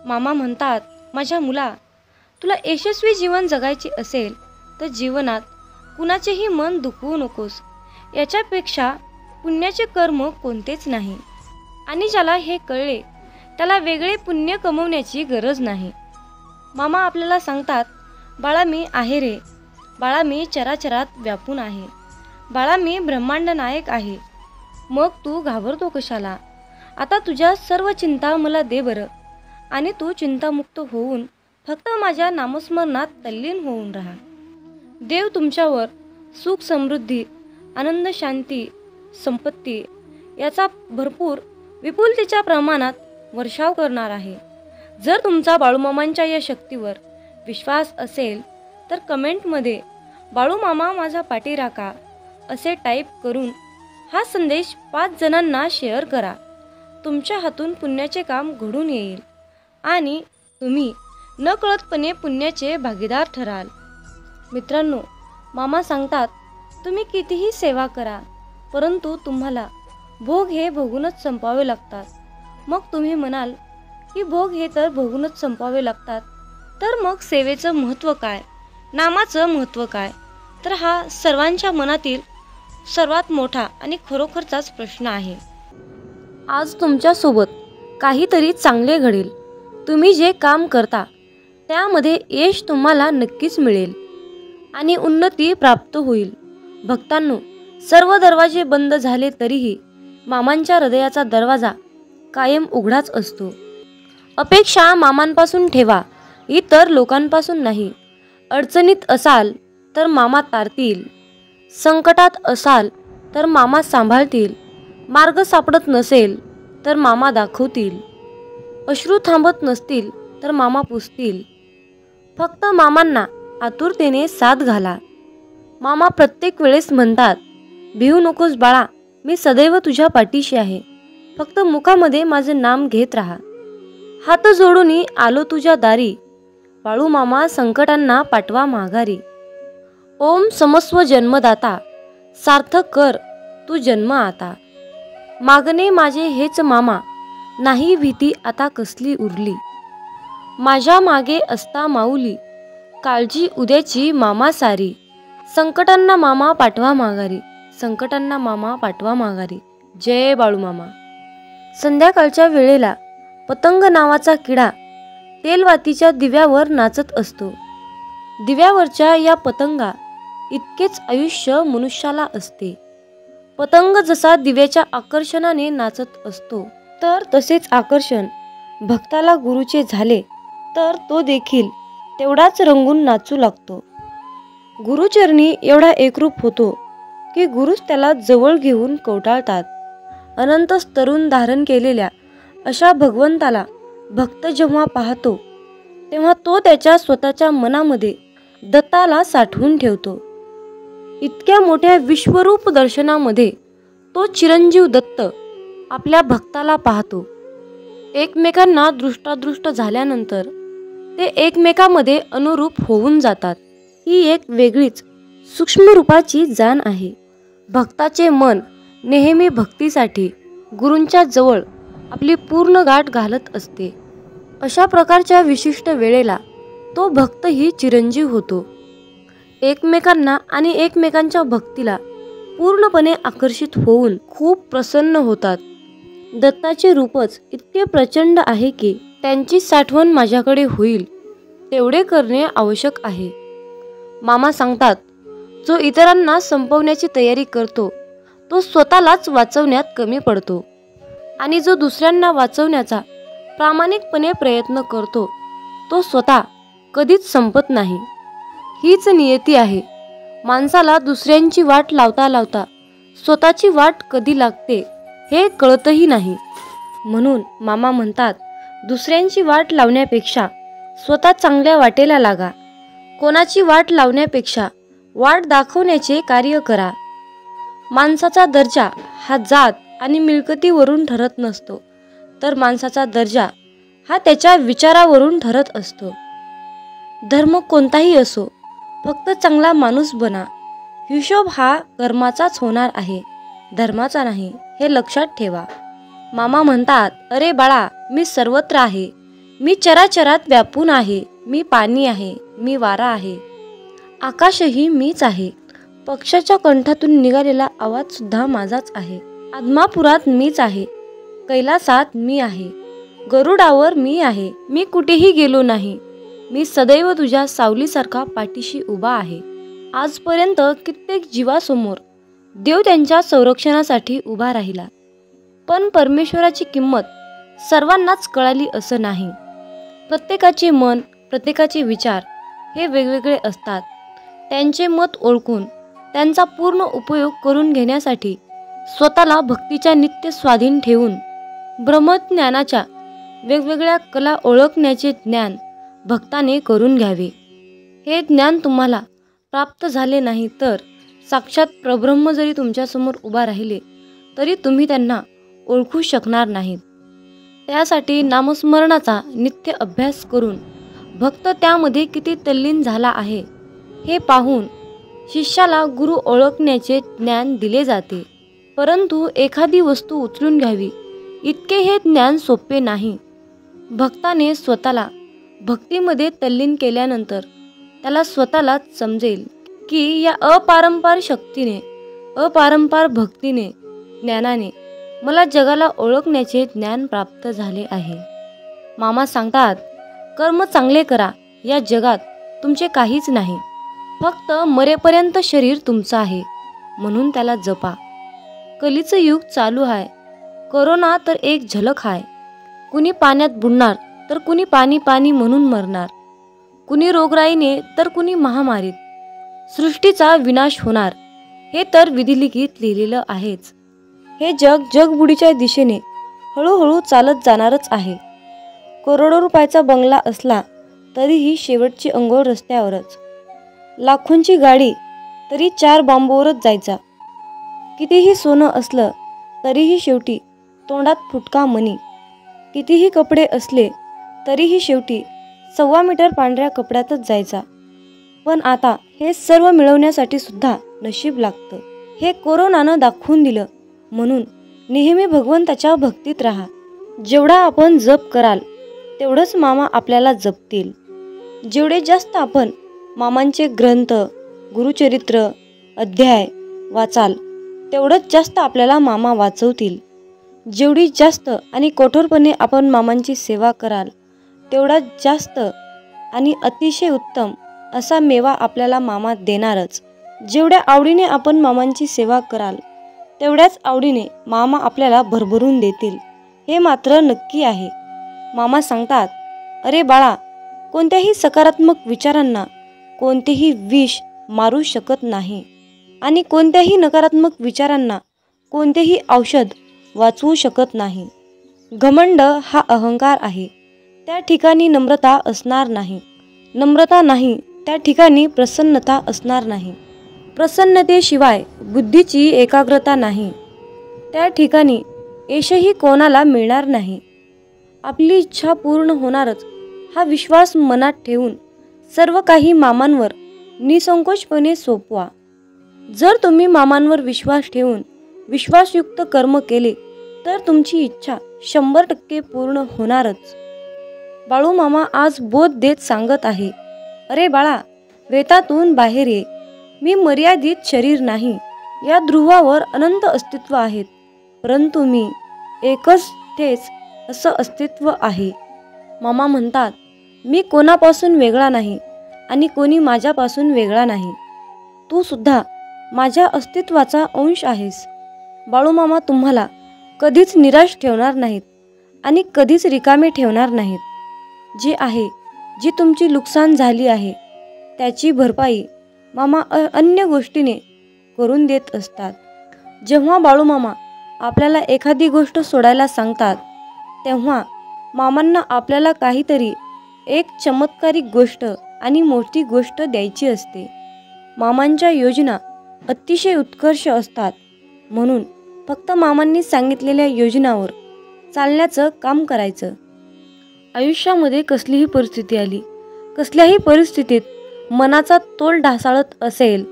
मामा म्हणतात, माझ्या मुला, तुला यशस्वी जीवन जगायचे असेल तर जीवनात कुणाचेही मन दुखवू नकोस. याच्यापेक्षा पुण्याचे कर्म कोणतेच नाही. आणि ज्याला हे कळले त्याला वेगळे पुण्य कमवण्याची गरज नाही. मामा आपल्याला सांगतात, बाळा मी आहे रे, बाळा मी चराचरात व्यापून आहे, बाळा मी ब्रह्मांड नायक आहे. मग तू घाबरतो कशाला? आता तुझ्या सर्व चिंता मला दे बरं, आणि तू चिंतामुक्त होऊन फक्त माझ्या नामस्मरणात तल्लीन होऊन राहा. देव तुमच्यावर सुख, समृद्धी, आनंद, शांती, संपत्ती याचा भरपूर विपुलतेच्या प्रमाणात वर्षाव करणार आहे. जर तुमचा बाळूमामांच्या या शक्तीवर विश्वास असेल तर कमेंटमध्ये बाळूमामा माझा पाठीराखा असे टाईप करून हा संदेश 5 जणांना शेअर करा. तुमच्या हातून पुण्याचे काम घडून येईल आणि तुम्ही नकळतपणे पुण्याचे भागीदार ठराल. मित्रांनो, मामा सांगतात, तुम्ही कितीही सेवा करा परंतु तुम्हाला भोग हे भोगूनच संपवावे लागतात. मग तुम्ही म्हणाल की भोग हे तर भोगूनच संपवावे लागतात, तर मग सेवेचं महत्त्व काय, नामाचं महत्त्व काय? तर हा सर्वांच्या मनातील सर्वात मोठा आणि खरोखरचाच प्रश्न आहे. आज तुमच्यासोबत काहीतरी चांगले घडेल. तुम्ही जे काम करता त्यामध्ये यश तुम्हाला नक्कीच मिळेल आणि उन्नती प्राप्त होईल. भक्तांनो, सर्व दरवाजे बंद झाले तरीही मामांच्या हृदयाचा दरवाजा कायम उघडाच असतो. अपेक्षा मामांपासून ठेवा, इतर लोकांपासून नाही. अडचणीत असाल तर मामा तारतील, संकटात असाल तर मामा सांभाळतील, मार्ग सापडत नसेल तर मामा दाखवतील, अश्रू थांबत नसतील तर मामा पुसतील. फक्त मामांना आतुरतेने साथ घाला. मामा प्रत्येक वेळेस म्हणतात, भिवू नकोस बाळा, मी सदैव तुझ्या पाठीशी आहे. फक्त मुखामध्ये माझं नाम घेत राहा. हात जोडून आलो तुझ्या दारी, बाळूमामा संकटांना पाठवा माघारी. ओम समस्व जन्मदाता, सार्थक कर तू जन्म आता. मागणे माझे हेच मामा, नाही भीती आता कसली उरली. माझ्या मागे असता माऊली, काळजी उद्याची मामा सारी. संकटांना मामा पाठवा माघारी, संकटांना मामा पाठवा माघारी. जय बाळूमामा. संध्याकाळच्या वेळेला पतंग नावाचा किडा तेलवातीच्या दिव्यावर नाचत असतो. दिव्यावरच्या या पतंगा इतकेच आयुष्य मनुष्याला असते. पतंग जसा दिव्याच्या आकर्षणाने नाचत असतो, तर तसेच आकर्षण भक्ताला गुरुचे झाले तर तो देखील तेवढाच रंगून नाचू लागतो. गुरुचरणी एवढा एकरूप होतो की गुरुच त्याला जवळ घेऊन कवटाळतात. अनंत तरुण धारण केलेल्या अशा भगवंताला भक्त जेव्हा पाहतो तेव्हा तो त्याच्या स्वतःच्या मनामध्ये दत्ताला साठवून ठेवतो. इतक्या मोठ्या विश्वरूप दर्शनामध्ये तो चिरंजीव दत्त आपल्या भक्ताला पाहतो. एकमेकांना दृष्टादृष्ट झाल्यानंतर ते एकमेकांमध्ये अनुरूप होऊन जातात. ही एक वेगळीच सूक्ष्म रूपाची जाण आहे. भक्ताचे मन नेहमी भक्तीसाठी गुरूंच्या जवळ आपली पूर्ण गाठ घालत असते. अशा प्रकारच्या विशिष्ट वेळेला तो भक्तही चिरंजीव होतो. एकमेकांना आणि एकमेकांच्या भक्तीला पूर्णपणे आकर्षित होऊन खूप प्रसन्न होतात. दत्ताचे रूपच इतके प्रचंड आहे की त्यांची साठवण माझ्याकडे होईल तेवढे करणे आवश्यक आहे. मामा सांगतात, जो इतरांना संपवण्याची तयारी करतो तो स्वतःलाच वाचवण्यात कमी पडतो आणि जो दुसऱ्यांना वाचवण्याचा प्रामाणिकपणे प्रयत्न करतो तो स्वतः कधीच संपत नाही. हीच नियती आहे. माणसाला दुसऱ्यांची वाट लावता लावता स्वतःची वाट कधी लागते हे कळतही नाही. म्हणून मामा म्हणतात, दुसऱ्यांची वाट लावण्यापेक्षा स्वतः चांगल्या वाटेला लागा. कोणाची वाट लावण्यापेक्षा वाट दाखवण्याचे कार्य करा. माणसाचा दर्जा हा जात आणि मिळकतीवरून ठरत नसतो, तर माणसाचा दर्जा हा त्याच्या विचारावरून ठरत असतो. धर्म कोणताही असो, फक्त चांगला माणूस बना. हिशोब हा कर्माचाच होणार आहे, धर्माचा नाही, हे लक्षात ठेवा. मामा म्हणतात, अरे बाळा, मी सर्वत्र आहे. मी चराचरात व्यापून आहे. मी पाणी आहे, मी वारा आहे, आकाशही मीच आहे. पक्षाच्या कंठातून निघालेला आवाज सुद्धा माझाच आहे. आदमापुरात मीच आहे, कैलासात मी आहे, गरुडावर मी आहे. मी कुठेही गेलो नाही. मी सदैव तुझ्या सावलीसारखा पाठीशी उभा आहे. आजपर्यंत कित्येक जीवासमोर देव त्यांच्या संरक्षणासाठी उभा राहिला, पण परमेश्वराची किंमत सर्वांनाच कळाली असं नाही. प्रत्येकाचे मन, प्रत्येकाचे विचार हे वेगवेगळे असतात. त्यांचे मत ओळखून त्यांचा पूर्ण उपयोग करून घेण्यासाठी स्वतःला भक्तीच्या नित्य स्वाधीन ठेवून ब्रह्मज्ञानाच्या वेगवेगळ्या कला ओळखण्याचे ज्ञान भक्ताने करून घ्यावे. हे ज्ञान तुम्हाला प्राप्त झाले नाही तर साक्षात परब्रह्म जरी तुमच्यासमोर उभा राहिले तरी तुम्ही त्यांना ओळखू शकणार नाहीत. त्यासाठी नामस्मरणाचा नित्य अभ्यास करून भक्त त्यामध्ये किती तल्लीन झाला आहे हे पाहून शिष्याला गुरु ओळखण्याचे ज्ञान दिले जाते. परंतु एखादी वस्तू उचलून घ्यावी इतके हे ज्ञान सोपे नाही. भक्ताने स्वतःला भक्तीमध्ये तल्लीन केल्यानंतर त्याला स्वतःलाच समजेल की या अपारंपार शक्तीने, अपारंपार भक्तीने, ज्ञानाने मला जगाला ओळखण्याचे ज्ञान प्राप्त झाले आहे. मामा सांगतात, कर्म चांगले करा. या जगात तुमचे काहीच नाही, फक्त मरेपर्यंत शरीर तुमचं आहे, म्हणून त्याला जपा. कलीचं युग चालू आहे. कोरोना तर एक झलक आहे. कुणी पाण्यात बुडणार तर कुणी पाणी पाणी म्हणून मरणार. कुणी रोगराईने तर कुणी महामारीत. सृष्टीचा विनाश होणार हे तर विधिलिखित लिहिलेलं आहेच. हे जग जगबुडीच्या दिशेने हळूहळू चालत जाणारच आहे. करोडो रुपयाचा बंगला असला तरीही शेवटची अंघोळ रस्त्यावरच. लाखोंची गाडी तरी 4 बांबूवरच जायचा. कितीही सोनं असलं तरीही शेवटी तोंडात फुटका मणी. कितीही कपडे असले तरीही शेवटी 1.25 मीटर पांढऱ्या कपड्यातच जायचा. पण आता हे सर्व मिळवण्यासाठी सुद्धा नशीब लागतं. हे कोरोनानं दाखवून दिलं. म्हणून नेहमी भगवंताच्या भक्तीत राहा. जेवढा आपण जप कराल तेवढंच मामा आपल्याला जपतील. जेवढे जास्त आपण मामांचे ग्रंथ, गुरुचरित्र, अध्याय वाचाल तेवढंच जास्त आपल्याला मामा वाचवतील. जेवढी जास्त आणि कठोरपणे आपण मामांची सेवा कराल तेवढा जास्त आणि अतिशय उत्तम असा मेवा आपल्याला मामा देणारच. जेवढ्या आवडीने आपण मामांची सेवा कराल तेवढ्याच आवडीने मामा आपल्याला भरभरून देतील, हे मात्र नक्की आहे. मामा सांगतात, अरे बाळा, कोणत्याही सकारात्मक विचारांना कोणतेही विष मारू शकत नाही आणि कोणत्याही नकारात्मक विचारांना कोणतेही औषध वाचवू शकत नाही. घमंड हा अहंकार आहे, त्या ठिकाणी नम्रता असणार नाही. नम्रता नाही त्या ठिकाणी प्रसन्नता असणार नाही. प्रसन्नतेशिवाय बुद्धीची एकाग्रता नाही, त्या ठिकाणी यशही कोणाला मिळणार नाही. आपली इच्छा पूर्ण होणारच हा विश्वास मनात ठेवून सर्व काही मामांवर निसंकोचपणे सोपवा. जर तुम्ही मामांवर विश्वास ठेवून विश्वासयुक्त कर्म केले तर तुमची इच्छा 100% पूर्ण होणारच. बाळू मामा आज बोध देत सांगत आहे, अरे बाळा, वेतातून बाहेर ये. मी मर्यादित शरीर नाही. या ध्रुवावर अनंत अस्तित्व आहेत, परंतु मी एकच ठेच असं अस्तित्व आहे. मामा म्हणतात, मी कोणापासून वेगळा नाही आणि कोणी माझ्यापासून वेगळा नाही. तू सुद्धा माझ्या अस्तित्वाचा अंश आहेस. बाळूमामा तुम्हाला कधीच निराश ठेवणार नाहीत आणि कधीच रिकामे ठेवणार नाहीत. जे आहे, जी तुमची नुकसान झाली आहे त्याची भरपाई मामा अन्य गोष्टीने करून देत असतात. जेव्हा बाळूमामा आपल्याला एखादी गोष्ट सोडायला सांगतात तेव्हा मामांना आपल्याला काहीतरी एक चमत्कारिक गोष्ट आणि मोठी गोष्ट द्यायची असते. मामांच्या योजना अतिशय उत्कर्ष असतात, म्हणून फक्त मामांनी सांगितलेल्या योजनावर चालण्याचं काम करायचं. आयुष्यामध्ये कसलीही परिस्थिती आली, कसल्याही परिस्थितीत मनाचा तोल ढासाळत असेल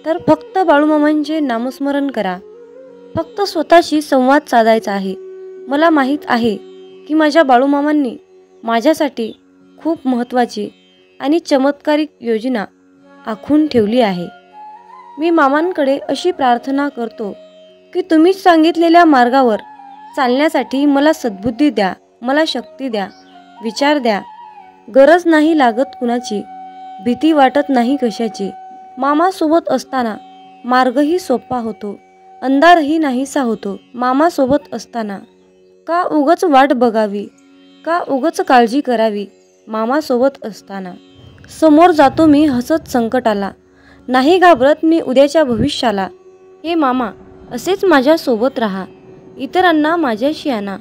तर फक्त बाळूमामांचे नामस्मरण करा. फक्त स्वतःशी संवाद साधायचा आहे. मला माहीत आहे की माझ्या बाळूमामांनी माझ्यासाठी खूप महत्त्वाची आणि चमत्कारिक योजना आखून ठेवली आहे. मी मामांकडे अशी प्रार्थना करतो की तुम्ही सांगितलेल्या मार्गावर चालण्यासाठी मला सद्बुद्धी द्या, मला शक्ती द्या, विचार द्या. गरज नाही लागत कुणाची, भीती वाटत नाही कशाची. मामासोबत असताना मार्गही सोपा होतो, अंधारही नाहीसा होतो. मामासोबत असताना का उगच वाट बघावी, का उगच काळजी करावी. मामासोबत असताना समोर जातो मी हसत संकटाला, नाही घाबरत मी उद्याच्या भविष्याला. हे मामा असेच माझ्यासोबत राहा, इतरांना माझ्याशी आणा.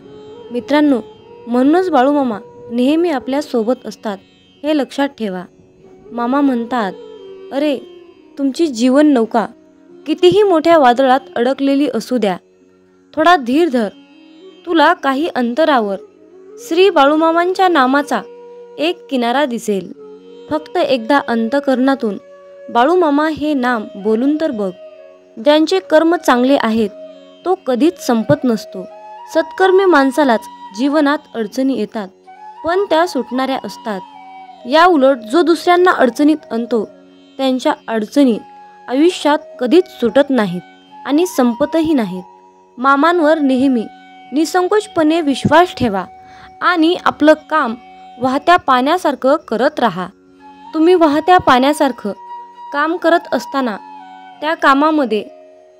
मित्रांनो, म्हणूनच बाळूमामा नेहमी आपल्यासोबत असतात, हे लक्षात ठेवा. मामा म्हणतात, अरे तुमची जीवन नौका कितीही मोठ्या वादळात अडकलेली असू द्या, थोडा धीर धर. तुला काही अंतरावर श्री बाळूमामांच्या नामाचा एक किनारा दिसेल. फक्त एकदा अंतःकरणातून बाळूमामा हे नाम बोलून तर बघ. ज्यांचे कर्म चांगले आहेत तो कधीच संपत नसतो. सत्कर्मी माणसालाच जीवनात अडचणी येतात, पण त्या सुटणाऱ्या असतात. या उलट जो दुसऱ्यांना अडचणीत आणतो त्यांच्या अडचणी आयुष्यात कधीच सुटत नाहीत आणि संपतही नाहीत. मामांवर नेहमी निसंकोचपणे विश्वास ठेवा आणि आपलं काम वाहत्या पाण्यासारखं करत राहा. तुम्ही वाहत्या पाण्यासारखं काम करत असताना त्या कामामध्ये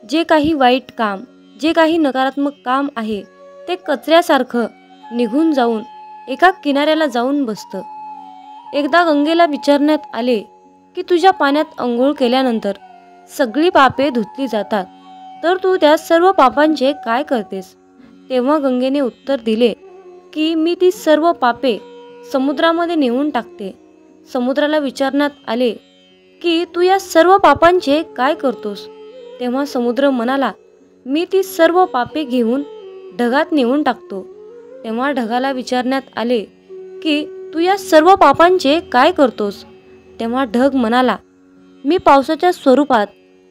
जे काही वाईट काम, जे काही नकारात्मक काम आहे ते कचऱ्यासारखं निघून जाऊन एका किनाऱ्याला जाऊन बसतं. एकदा गंगेला विचारण्यात आले की तुझ्या पाण्यात अंघोळ केल्यानंतर सगळी पापे धुतली जातात, तर तू त्या सर्व पापांचे काय करतेस? तेव्हा गंगेने उत्तर दिले की मी ती सर्व पापे समुद्रामध्ये नेऊन टाकते. समुद्राला विचारण्यात आले की तू या सर्व पापांचे काय करतोस? तेव्हा समुद्र म्हणाला, मी ती सर्व पापे घेऊन ढगात नेऊन टाकतो. तेव्हा ढगाला विचारण्यात आले की तू या सर्व पापांचे काय करतोस? तेव्हा ढग म्हणाला, मी पावसाच्या स्वरूपात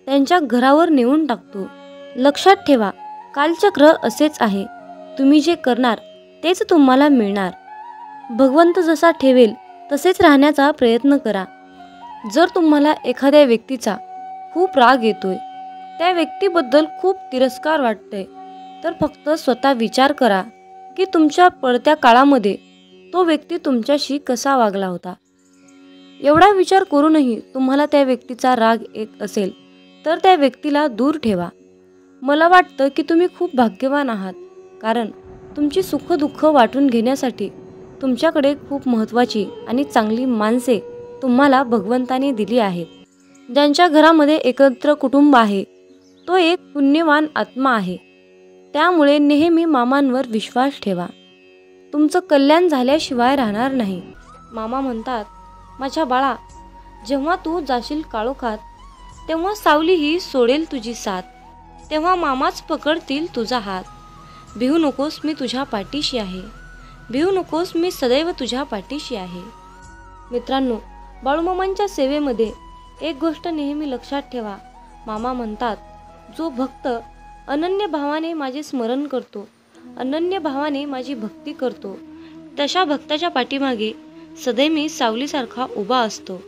त्यांच्या घरावर नेऊन टाकतो. लक्षात ठेवा, कालचक्र असेच आहे. तुम्ही जे करणार तेच तुम्हाला मिळणार. भगवंत जसा ठेवेल तसेच राहण्याचा प्रयत्न करा. जर तुम्हाला एखाद्या व्यक्तीचा खूप राग येतोय, त्या व्यक्तीबद्दल खूप तिरस्कार वाटतंय, तर फक्त स्वतः विचार करा की तुमच्या पडत्या काळामध्ये तो व्यक्ती तुमच्याशी कसा वागला होता. एवढा विचार करूनही तुम्हाला त्या व्यक्तीचा राग येत असेल तर त्या व्यक्तीला दूर ठेवा. मला वाटतं की तुम्ही खूप भाग्यवान आहात, कारण तुमची सुखदुःख वाटून घेण्यासाठी तुमच्याकडे खूप महत्त्वाची आणि चांगली माणसे तुम्हाला भगवंताने दिली आहेत. ज्यांच्या घरामध्ये एकत्र कुटुंब आहे तो एक पुण्यवान आत्मा आहे. त्यामुळे नेहमी मामांवर विश्वास ठेवा. तुमचं कल्याण झाल्याशिवाय राहणार नाही. मामा म्हणतात, माझ्या बाळा, जेव्हा तू जाशील काळोखात तेव्हा सावलीही सोडेल तुझी साथ. तेव्हा मामाच पकडतील तुझा हात. भिवू नकोस, मी तुझ्या पाठीशी आहे. भिवू नकोस, मी सदैव तुझ्या पाठीशी आहे. मित्रांनो, बाळूमामांच्या सेवेमध्ये एक गोष्ट नेहमी लक्षात ठेवा. मामा म्हणतात, जो भक्त अनन्य भावाने माझे स्मरण करतो, अनन्य भावाने माझी भक्ती करतो, तशा भक्ताच्या पाठीमागे सदैव मी सावलीसारखा उभा असतो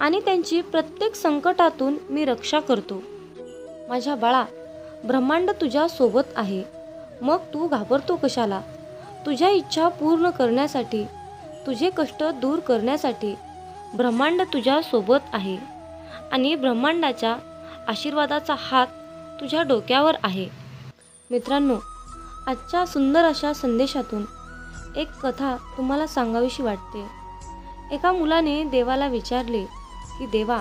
आणि त्यांची प्रत्येक संकटातून मी रक्षा करतो. माझ्या बाळा, ब्रह्मांड तुझ्या सोबत आहे, मग तू घाबरतो कशाला? तुझ्या इच्छा पूर्ण करण्यासाठी, तुझे कष्ट दूर करण्यासाठी ब्रह्मांड तुझ्या सोबत आहे आणि ब्रह्मांडाच्या आशीर्वादाचा हात तुझ्या डोक्यावर आहे. मित्रांनो, आजच्या सुंदर अशा संदेशातून एक कथा तुम्हाला सांगावीशी वाटते. एका मुलाने देवाला विचारले की देवा,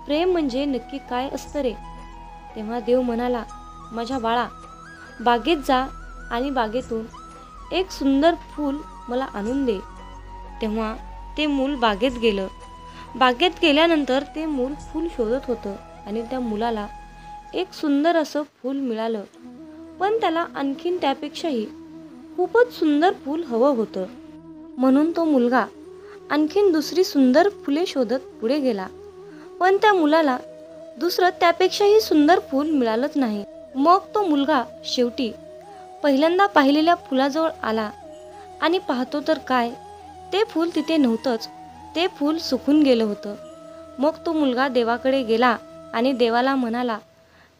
प्रेम म्हणजे नक्की काय असतं रे? तेव्हा देव म्हणाला, माझ्या बाळा, बागेत जा आणि बागेतून एक सुंदर फूल मला आणून दे. तेव्हा ते मूल बागेत गेलं. बागेत गेल्यानंतर ते मूल फूल शोधत होतं आणि त्या मुलाला एक सुंदर असं फूल मिळालं. पण त्याला आणखीन त्यापेक्षाही खूपच सुंदर फूल हवं होतं. म्हणून तो मुलगा आणखीन दुसरी सुंदर फुले शोधत पुढे गेला. पण त्या मुलाला दुसरं त्यापेक्षाही सुंदर फूल मिळालंच नाही. मग तो मुलगा शेवटी पहिल्यांदा पाहिलेल्या फुलाजवळ आला आणि पाहतो तर काय, ते फूल तिथे नव्हतंच. ते फूल सुकून गेलं होतं. मग तो मुलगा देवाकडे गेला आणि देवाला म्हणाला.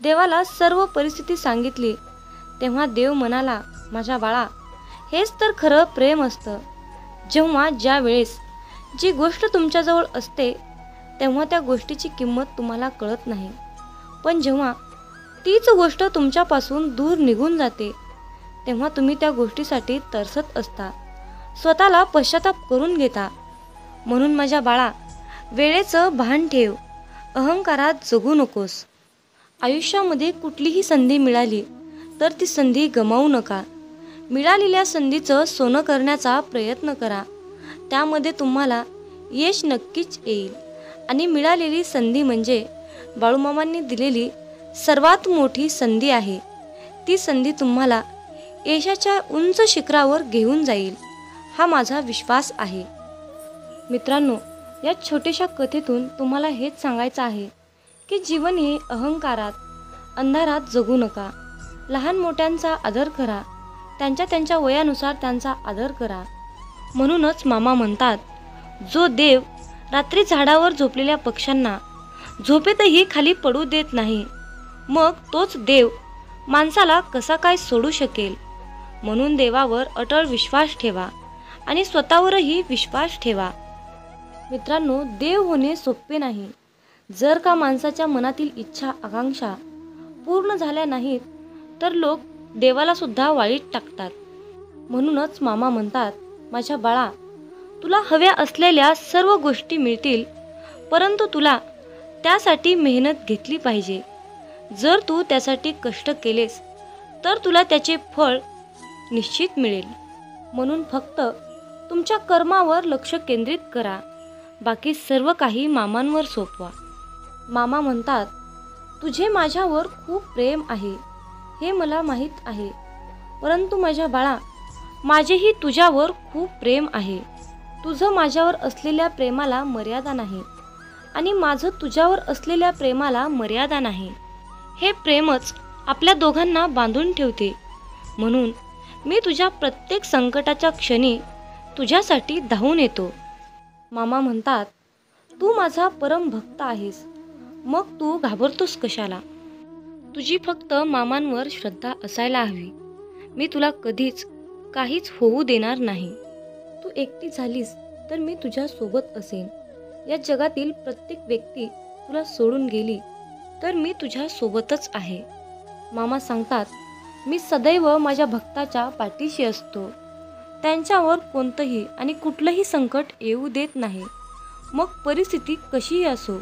देवाला सर्व परिस्थिती सांगितली. तेव्हा देव म्हणाला, माझ्या बाळा, हेच तर खरं प्रेम असतं. जेव्हा ज्या वेळेस जी गोष्ट तुमच्याजवळ असते तेव्हा त्या गोष्टीची किंमत तुम्हाला कळत नाही. पण जेव्हा तीच गोष्ट तुमच्यापासून दूर निघून जाते तेव्हा तुम्ही त्या गोष्टीसाठी तरसत असता, स्वतःला पश्चाताप करून घेता. म्हणून माझ्या बाळा, वेळेचं भान ठेव, अहंकारात जगू नकोस. आयुष्यामध्ये कुठलीही संधी मिळाली तर ती संधी गमावू नका. मिळालेल्या संधीचं सोनं करण्याचा प्रयत्न करा. त्यामध्ये तुम्हाला यश नक्कीच येईल. आणि मिळालेली संधी म्हणजे बाळूमामांनी दिलेली सर्वात मोठी संधी आहे. ती संधी तुम्हाला यशाच्या उंच शिखरावर घेऊन जाईल, हा माझा विश्वास आहे. मित्रांनो, या छोट्याशा कथेतून तुम्हाला हेच सांगायचं आहे की जीवन हे अहंकारात, अंधारात जगू नका. लहान मोठ्यांचा आदर करा, त्यांच्या वयानुसार त्यांचा आदर करा. म्हणूनच मामा म्हणतात, जो देव रात्री झाडावर झोपलेल्या पक्ष्यांना झोपेतही खाली पडू देत नाही, मग तोच देव माणसाला कसा काय सोडू शकेल. म्हणून देवावर अटळ विश्वास ठेवा आणि स्वतःवरही विश्वास ठेवा. मित्रांनो, देव होणे सोपे नाही. जर का माणसाच्या मनातील इच्छा आकांक्षा पूर्ण झाल्या नाहीत तर लोक देवाला सुद्धा वाळीत टाकतात. म्हणूनच मामा म्हणतात, माझ्या बाळा, तुला हव्या असलेल्या सर्व गोष्टी मिळतील, परंतु तुला त्यासाठी मेहनत घेतली पाहिजे. जर तू त्यासाठी कष्ट केलेस तर तुला त्याचे फळ निश्चित मिळेल. म्हणून फक्त तुमच्या कर्मावर लक्ष केंद्रित करा, बाकी सर्व काही मामांवर सोपवा. मामा म्हणतात, तुझे माझ्यावर खूप प्रेम आहे हे मला माहीत आहे, परंतु माझ्या बाळा, माझेही तुझ्यावर खूप प्रेम आहे. तुझं माझ्यावर असलेल्या प्रेमाला मर्यादा नाही आणि माझं तुझ्यावर असलेल्या प्रेमाला मर्यादा नाही. हे प्रेमच आपल्या दोघांना बांधून ठेवते. म्हणून मी तुझ्या प्रत्येक संकटाच्या क्षणी तुझ्यासाठी धावून येतो. मामा म्हणतात, तू माझा परम भक्त आहेस, मग तू घाबरतोस कशाला. तुझी फक्त मामांवर श्रद्धा असायला हवी. मी तुला कधीच काहीच होऊ देणार नाही. तू एकटी झालीस तर मी तुझ्या सोबत असेन. या जगातील प्रत्येक व्यक्ती तुला सोडून गेली तर मी तुझ्या सोबतच आहे. मामा सांगतात, मी सदैव माझ्या भक्ताच्या पाठीशी असतो. त्यांच्यावर कोणतंही आणि कुठलंही संकट येऊ देत नाही. मग परिस्थिती कशीही असो,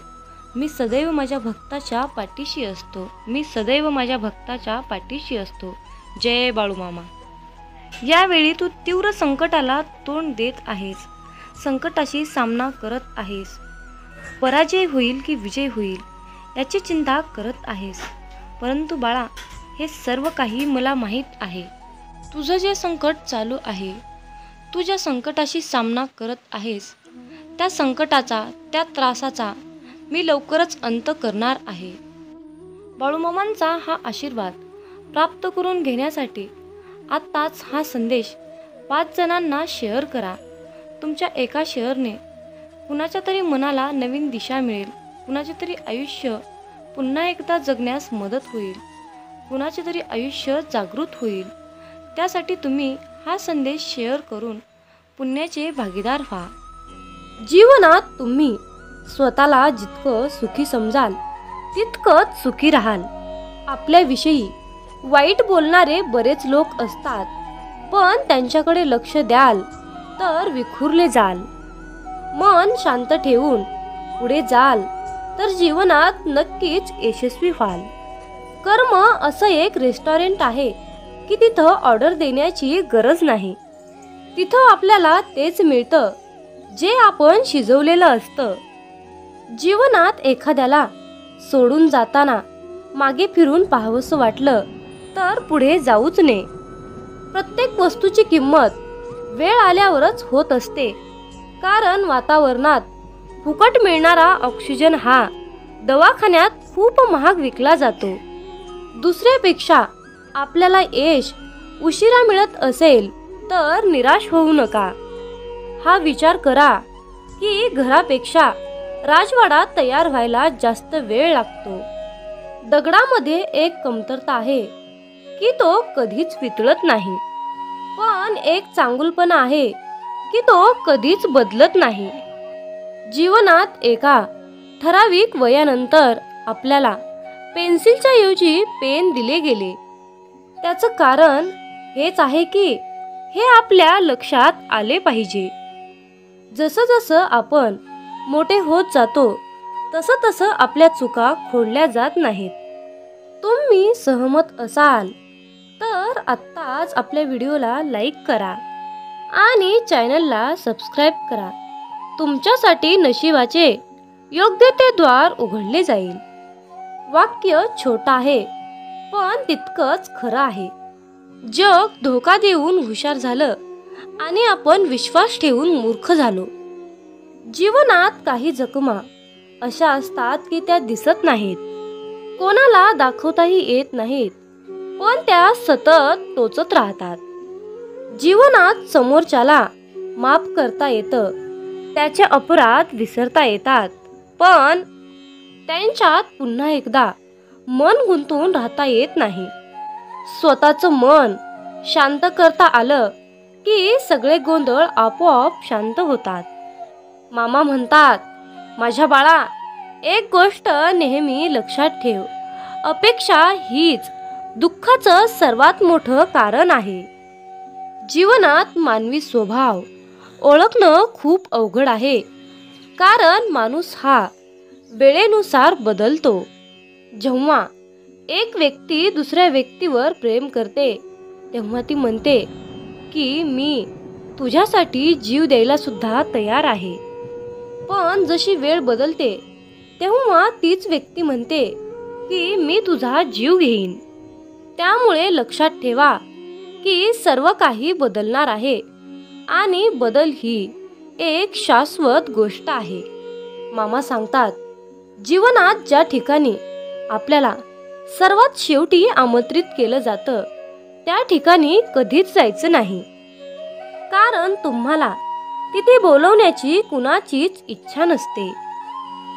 मी सदैव माझ्या भक्ताच्या पाठीशी असतो. मी सदैव माझ्या भक्ताच्या पाठीशी असतो. जय बाळूमामा. यावेळी तू तीव्र संकटाला तोंड देत आहेस, संकटाशी सामना करत आहेस. पराजय होईल की विजय होईल याची चिंता करत आहेस. परंतु बाळा, हे सर्व काही मला माहीत आहे. तुझं जे संकट चालू आहे, तू ज्या संकटाशी सामना करत आहेस, त्या संकटाचा, त्या त्रासाचा मी लवकरच अंत करणार आहे. बाळूमामांचा हा आशीर्वाद प्राप्त करून घेण्यासाठी आत्ताच हा संदेश 5 जणांना शेअर करा. तुमच्या एका शेअरने कुणाच्या तरी मनाला नवीन दिशा मिळेल, कुणाचे तरी आयुष्य पुन्हा एकदा जगण्यास मदत होईल, कुणाचे तरी आयुष्य जागृत होईल. त्यासाठी तुम्ही हा संदेश शेअर करून पुण्याचे भागीदार व्हा. जीवनात तुम्ही स्वतःला जितकं सुखी समजाल तितकंच सुखी राहाल. आपल्याविषयी वाईट बोलणारे बरेच लोक असतात, पण त्यांच्याकडे लक्ष द्याल तर विखुरले जाल. मन शांत ठेवून पुढे जाल तर जीवनात नक्कीच यशस्वी व्हाल. कर्म असं एक रेस्टॉरंट आहे की तिथं ऑर्डर देण्याची गरज नाही. तिथं आपल्याला तेच मिळतं जे आपण शिजवलेलं असतं. जीवनात एखाद्याला सोडून जाताना मागे फिरून पाहावंसं वाटलं तर पुढे जाऊच नये. प्रत्येक वस्तूची किंमत वेळ आल्यावरच होत असते. कारण वातावरणात फुकट मिळणारा ऑक्सिजन हा दवाखान्यात खूप महाग विकला जातो. दुसऱ्यापेक्षा आपल्याला यश उशिरा मिळत असेल तर निराश होऊ नका. हा विचार करा की घरापेक्षा राजवाडा तयार व्हायला जास्त वेळ लागतो. दगडामध्ये एक कमतरता आहे की तो कधीच वितळत नाही. पण एक चांगुलपणा आहे की तो कधीच बदलत नाही. जीवनात एका ठराविक वयानंतर आपल्याला पेन्सिलच्या ऐवजी पेन दिले गेले. त्याचं कारण हेच आहे की हे आपल्या लक्षात आले पाहिजे. जसं जसं आपण मोठे होत जातो तसं तसं आपल्या चुका खोडल्या जात नाहीत. तुम्ही सहमत असाल तर आत्ताच आपल्या व्हिडिओला लाईक करा आणि चॅनलला सबस्क्राईब करा. तुमच्यासाठी नशिबाचे योग्य ते द्वार उघडले जाईल. वाक्य छोटं आहे पण तितकंच खरं आहे. जग धोका देऊन हुशार झालं आणि आपण विश्वास ठेवून मूर्ख झालो. जीवनात काही जखमा अशा असतात की त्या दिसत नाहीत, कोणाला दाखवताही येत नाहीत, पण त्या सतत टोचत राहतात. जीवनात समोरच्याला माफ करता येतं, त्याचे अपराध विसरता येतात, पण त्यांच्यात पुन्हा एकदा मन गुंतून राहता येत नाही. स्वतःचं मन शांत करता आलं की सगळे गोंधळ आपोआप शांत होतात. मामा म्हणतात, माझ्या बाळा, एक गोष्ट नेहमी लक्षात ठेव, अपेक्षा हीच दुःखाचं सर्वात मोठं कारण आहे. जीवनात मानवी स्वभाव ओळखणं खूप अवघड आहे. कारण माणूस हा वेळेनुसार बदलतो. जेव्हा एक व्यक्ती दुसऱ्या व्यक्तीवर प्रेम करते तेव्हा ती म्हणते की मी तुझ्यासाठी जीव द्यायला सुद्धा तयार आहे. पण जशी वेळ बदलते तेव्हा तीच व्यक्ती म्हणते की मी तुझा जीव घेईन. त्यामुळे लक्षात ठेवा की सर्व काही बदलणार आहे आणि बदल ही एक शाश्वत गोष्ट आहे. मामा सांगतात, जीवनात ज्या ठिकाणी आपल्याला सर्वात शेवटी आमंत्रित केलं जातं त्या ठिकाणी कधीच जायचं नाही. कारण तुम्हाला तिथे बोलवण्याची कुणाचीच इच्छा नसते.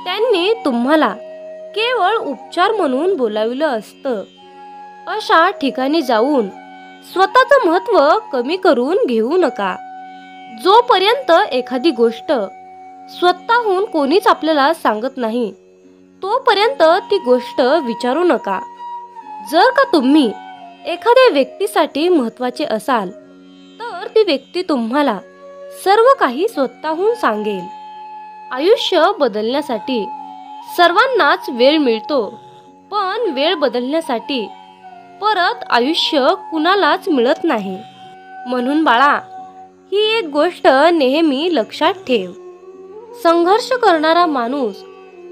त्यांनी तुम्हाला केवळ उपचार म्हणून बोलावलं असतं. अशा ठिकाणी जाऊन स्वतःचं महत्त्व कमी करून घेऊ नका. जोपर्यंत एखादी गोष्ट स्वतःहून कोणीच आपल्याला सांगत नाही तोपर्यंत ती गोष्ट विचारू नका. जर का तुम्ही एखाद्या व्यक्तीसाठी महत्त्वाचे असाल तर ती व्यक्ती तुम्हाला सर्व काही स्वतःहून सांगेल. आयुष्य बदलण्यासाठी सर्वांनाच वेळ मिळतो, पण वेळ बदलण्यासाठी परत आयुष्य कुणालाच मिळत नाही. म्हणून बाळा, ही एक गोष्ट नेहमी लक्षात ठेव, संघर्ष करणारा माणूस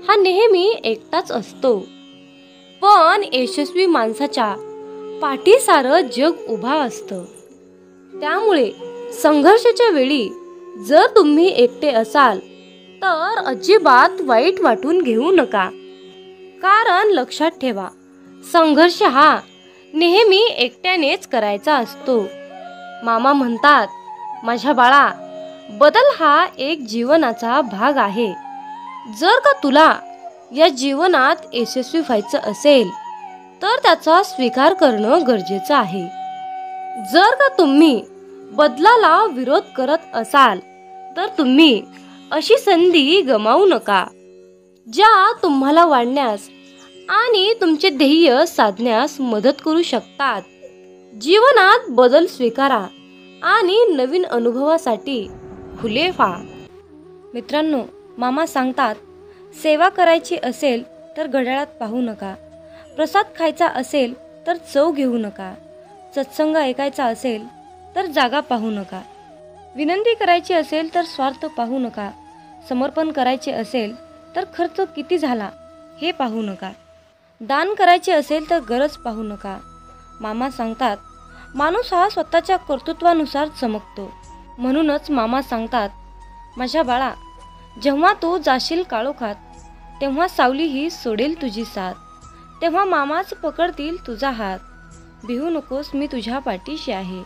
हा नेहमी एकटाच असतो, पण यशस्वी माणसाच्या पाठी सारं जग उभा असतं. त्यामुळे संघर्षाच्या वेळी जर तुम्ही एकटे असाल तर अजिबात वाईट वाटून घेऊ नका. कारण लक्षात ठेवा, संघर्ष हा नेहमी एकट्यानेच करायचा असतो. मामा म्हणतात, माझ्या बाळा, बदल हा एक जीवनाचा भाग आहे. जर का तुला या जीवनात यशस्वी व्हायचं असेल तर त्याचा स्वीकार करणं गरजेचं आहे. जर का तुम्ही बदलाला विरोध करत असाल तर तुम्ही अशी संधी गमावू नका ज्या तुम्हाला वाढण्यास आणि तुमचे ध्येय साधण्यास मदत करू शकतात. जीवनात बदल स्वीकारा आणि नवीन अनुभवासाठी खुले व्हा. मित्रांनो, मामा सांगतात, सेवा करायची असेल तर घड्याळात पाहू नका, प्रसाद खायचा असेल तर चव घेऊ नका, सत्संग ऐकायचा असेल तर जागा पाहू नका. विनंती करायची असेल तर स्वार्थ पाहू नका. समर्पण करायचे असेल तर खर्च किती झाला हे पाहू नका. दान करायचे असेल तर गरज पाहू नका. मामा सांगतात, माणूस हा स्वतःच्या कर्तृत्वानुसार चमकतो. म्हणूनच मामा सांगतात, माझ्या बाळा, जेव्हा तू जाशील काळोखात, तेव्हा सावली ही सोडेल तुझी साथ. तेव्हा मामाच पकडतील तुझा हात. भिवू नकोस, मी तुझ्या पाठीशी आहे.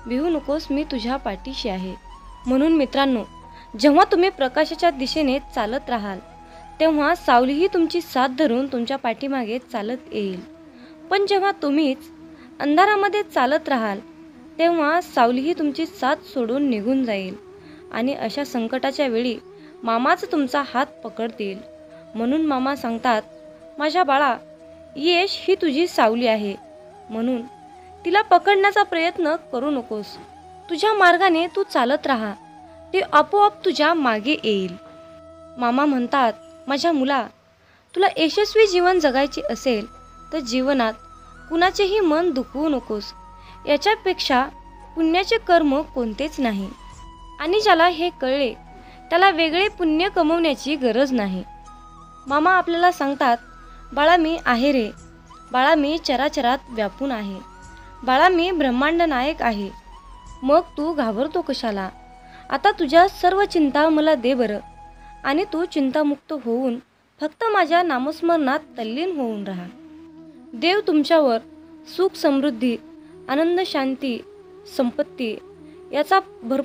भिवू नकोस, मी तुझ्या पाठीशी आहे. म्हणून मित्रांनो, जेव्हा तुम्ही प्रकाशाच्या दिशेने चालत राहाल, तेव्हा सावलीही तुमची साथ धरून तुमच्या पाठीमागे चालत येईल. पण जेव्हा तुम्हीच अंधारामध्ये चालत राहाल, तेव्हा सावलीही तुमची साथ सोडून निघून जाईल आणि अशा संकटाच्या वेळी मामाच तुमचा हात पकडतील. म्हणून मामा सांगतात, माझ्या बाळा, यश ही तुझी सावली आहे. म्हणून तिला पकडण्याचा प्रयत्न करू नकोस. तुझ्या मार्गाने तू चालत राहा, ती आपोआप तुझ्या मागे येईल. मामा म्हणतात, माझ्या मुला, तुला यशस्वी जीवन जगायचे असेल तर जीवनात कुणाचेही मन दुखवू नकोस. याच्यापेक्षा पुण्याचे कर्म कोणतेच नाही. आणि ज्याला हे कळले त्याला वेगळे पुण्य कमवण्याची गरज नाही. मामा आपल्याला सांगतात, बाळा मी आहे रे. बाळा मी चराचरात व्यापून आहे. बाळा मी ब्रह्मांड नायक आहे. मग तू घाबरतो कशाला? आता तुझ्या सर्व चिंता मला दे बरं. आणि तू चिंतामुक्त होऊन फक्त माझ्या नामस्मरणात तल्लीन होऊन राहा. देव तुमच्यावर सुख, समृद्धी, आनंद, शांती, संपत्ती याचा भरपूर